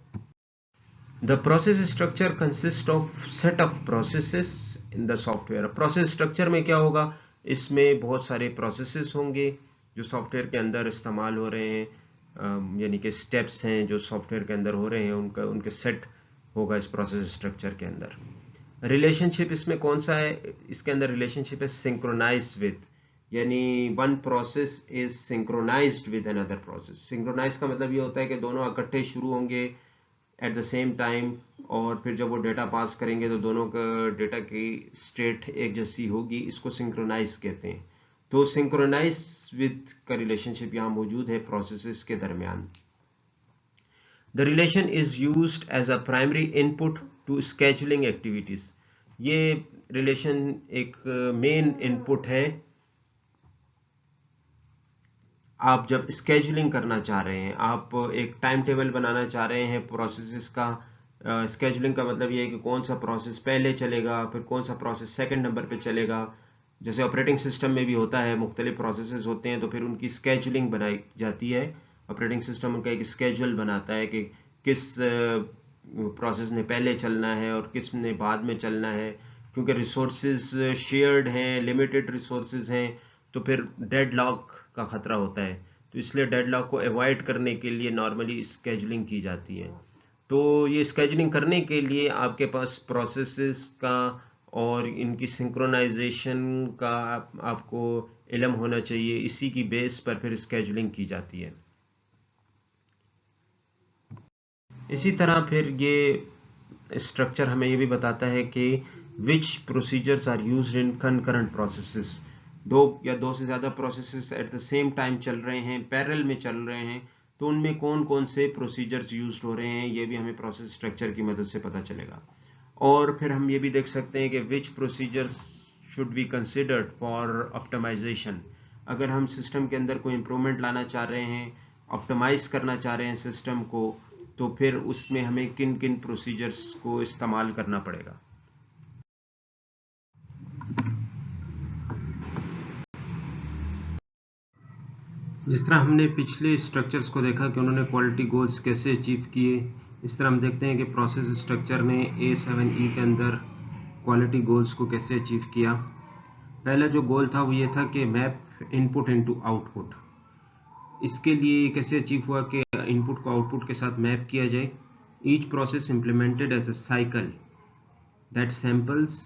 The process structure consists of set of processes in the software। Process structure में क्या होगा, इसमें बहुत सारे प्रोसेसेस होंगे जो सॉफ्टवेयर के अंदर इस्तेमाल हो रहे हैं, यानी कि स्टेप्स हैं जो सॉफ्टवेयर के अंदर हो रहे हैं, उनके सेट होगा इस प्रोसेस स्ट्रक्चर के अंदर। रिलेशनशिप इसमें कौन सा है, इसके अंदर रिलेशनशिप है सिंक्रोनाइज विद, यानी one process is synchronized with another process. Synchronize का मतलब ये होता है कि दोनों इकट्ठे शुरू होंगे एट द सेम टाइम, और फिर जब वो डेटा पास करेंगे तो दोनों का डेटा की स्टेट एक जैसी होगी, इसको सिंक्रोनाइज कहते हैं। तो सिंक्रोनाइज विद का रिलेशनशिप यहाँ मौजूद है प्रोसेसेस के दरमियान। The relation is used as a primary input to scheduling activities. ये रिलेशन एक मेन इनपुट है आप जब स्केजुलिंग करना चाह रहे हैं, आप एक टाइम टेबल बनाना चाह रहे हैं प्रोसेसेस का। स्केजुलिंग का मतलब ये है कि कौन सा प्रोसेस पहले चलेगा, फिर कौन सा प्रोसेस सेकंड नंबर पे चलेगा। जैसे ऑपरेटिंग सिस्टम में भी होता है, मुख्तलिफ प्रोसेसेस होते हैं तो फिर उनकी स्केजुलिंग बनाई जाती है। ऑपरेटिंग सिस्टम उनका एक स्केजुअल बनाता है कि किस प्रोसेस ने पहले चलना है और किस ने बाद में चलना है। क्योंकि रिसोर्सेज शेयर्ड हैं, लिमिटेड रिसोर्सेज हैं, तो फिर डेडलॉक का खतरा होता है। तो इसलिए डेडलॉक को अवॉइड करने के लिए नॉर्मली स्केजुलिंग की जाती है। तो ये स्केजुलिंग करने के लिए आपके पास प्रोसेसेस का और इनकी सिंक्रोनाइजेशन का आपको इल्म होना चाहिए। इसी की बेस पर फिर स्केजुलिंग की जाती है। इसी तरह फिर ये स्ट्रक्चर हमें ये भी बताता है कि which procedures are used in concurrent processes. दो या दो से ज़्यादा processes at the same time चल रहे हैं, पैरेलल में चल रहे हैं, तो उनमें कौन कौन से प्रोसीजर्स यूज्ड हो रहे हैं, ये भी हमें प्रोसेस स्ट्रक्चर की मदद से पता चलेगा। और फिर हम ये भी देख सकते हैं कि which procedures should be considered for optimisation. अगर हम सिस्टम के अंदर कोई इंप्रूवमेंट लाना चाह रहे हैं, ऑप्टिमाइज करना चाह रहे हैं सिस्टम को, तो फिर उसमें हमें किन किन प्रोसीजर्स को इस्तेमाल करना पड़ेगा। जिस तरह हमने पिछले स्ट्रक्चर्स को देखा कि उन्होंने क्वालिटी गोल्स कैसे अचीव किए, इस तरह हम देखते हैं कि प्रोसेस स्ट्रक्चर ने A7E के अंदर क्वालिटी गोल्स को कैसे अचीव किया। पहला जो गोल था वो ये था कि मैप इनपुट इनटू आउटपुट। इसके लिए कैसे अचीव हुआ कि इनपुट को आउटपुट के साथ मैप किया जाए। Each process implemented as a cycle that samples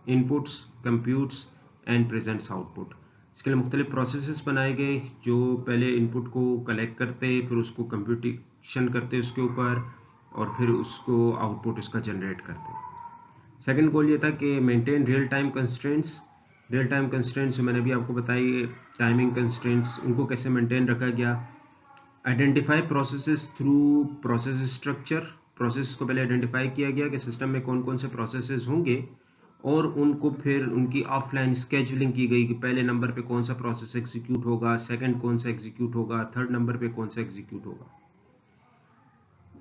inputs computes and presents output. इसके लिए मुख्तलिफ प्रोसेसेस बनाए गए जो पहले इनपुट को कलेक्ट करते, फिर उसको कंप्यूटेशन करते उसके ऊपर, और फिर उसको आउटपुट उसका जनरेट करते। सेकंड गोल ये था कि maintain real time constraints. Real time constraints जो मैंने अभी आपको बताई, टाइमिंग कंस्ट्रेंट्स, उनको कैसे मेंटेन रखा गया। Identify processes through process structure. Process को पहले आइडेंटिफाई किया गया कि सिस्टम में कौन कौन से प्रोसेसेस होंगे, और उनको फिर उनकी ऑफलाइन स्केजुलिंग की गई कि पहले नंबर पे कौन सा प्रोसेस एग्जीक्यूट होगा, सेकंड कौन सा एग्जीक्यूट होगा, थर्ड नंबर पे कौन सा एग्जीक्यूट होगा।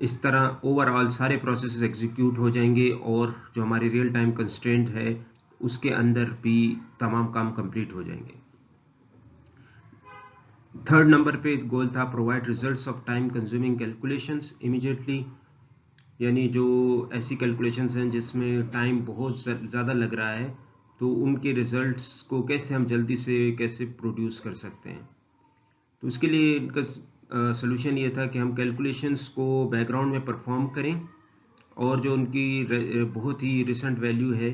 इस तरह ओवरऑल सारे प्रोसेसेस एग्जीक्यूट हो जाएंगे और जो हमारी रियल टाइम कंस्ट्रेंट है उसके अंदर भी तमाम काम कंप्लीट हो जाएंगे। थर्ड नंबर पे गोल था provide results of time consuming calculations immediately, यानी जो ऐसी कैलकुलेशंस हैं जिसमें टाइम बहुत ज़्यादा लग रहा है, तो उनके रिजल्ट्स को कैसे हम जल्दी से कैसे प्रोड्यूस कर सकते हैं। तो उसके लिए इनका सोल्यूशन ये था कि हम कैलकुलेशंस को बैकग्राउंड में परफॉर्म करें, और जो उनकी बहुत ही रिसेंट वैल्यू है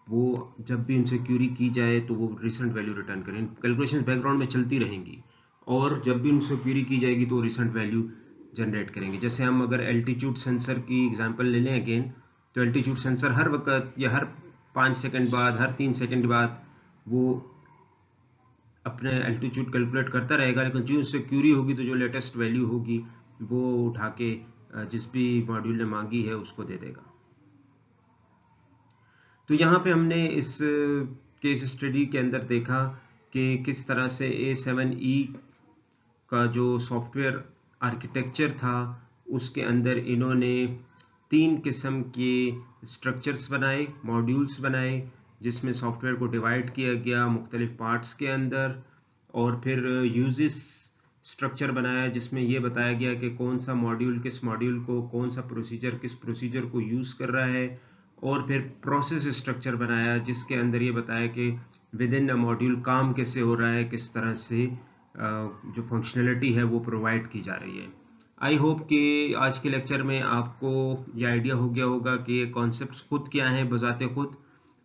वो जब भी उनसे क्यूरी की जाए तो वो रिसेंट वैल्यू रिटर्न करें। कैलकुलेशंस बैकग्राउंड में चलती रहेंगी और जब भी उनसे क्यूरी की जाएगी तो रिसेंट वैल्यू जनरेट करेंगे। जैसे हम अगर एल्टीट्यूड सेंसर की एग्जांपल ले लें अगेन, तो एल्टीट्यूड सेंसर हर वक्त या हर 5 सेकंड बाद, हर 3 सेकंड बाद वो अपने एल्टीट्यूड कैलकुलेट करता रहेगा, लेकिन जो उससे क्यूरी होगी तो जो लेटेस्ट वैल्यू होगी वो उठा के जिस भी मॉड्यूल ने मांगी है उसको दे देगा। तो यहाँ पे हमने इस केस स्टडी के अंदर देखा कि किस तरह से A7E का जो सॉफ्टवेयर आर्किटेक्चर था उसके अंदर इन्होंने 3 किस्म के स्ट्रक्चर्स बनाए, मॉड्यूल्स बनाए, जिसमें सॉफ्टवेयर को डिवाइड किया गया मुख्तलिफ पार्ट्स के अंदर, और फिर यूजेस स्ट्रक्चर बनाया जिसमें ये बताया गया कि कौन सा मॉड्यूल किस मॉड्यूल को, कौन सा प्रोसीजर किस प्रोसीजर को यूज़ कर रहा है, और फिर प्रोसेस स्ट्रक्चर बनाया जिसके अंदर ये बताया कि विद इन अ मॉड्यूल काम कैसे हो रहा है, किस तरह से जो फंक्शनलिटी है वो प्रोवाइड की जा रही है। आई होप कि आज के लेक्चर में आपको ये आइडिया हो गया होगा कि ये कॉन्सेप्ट्स खुद क्या हैं बजाते खुद,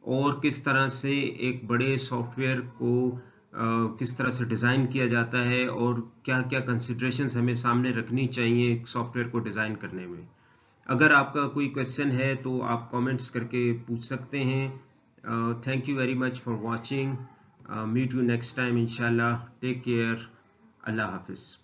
और किस तरह से एक बड़े सॉफ्टवेयर को किस तरह से डिज़ाइन किया जाता है, और क्या क्या कंसिडरेशंस हमें सामने रखनी चाहिए एक सॉफ्टवेयर को डिज़ाइन करने में। अगर आपका कोई क्वेश्चन है तो आप कमेंट्स करके पूछ सकते हैं। Thank you very much for watching. Meet you next time इंशाल्लाह। Take care. अल्लाह हाफिज़।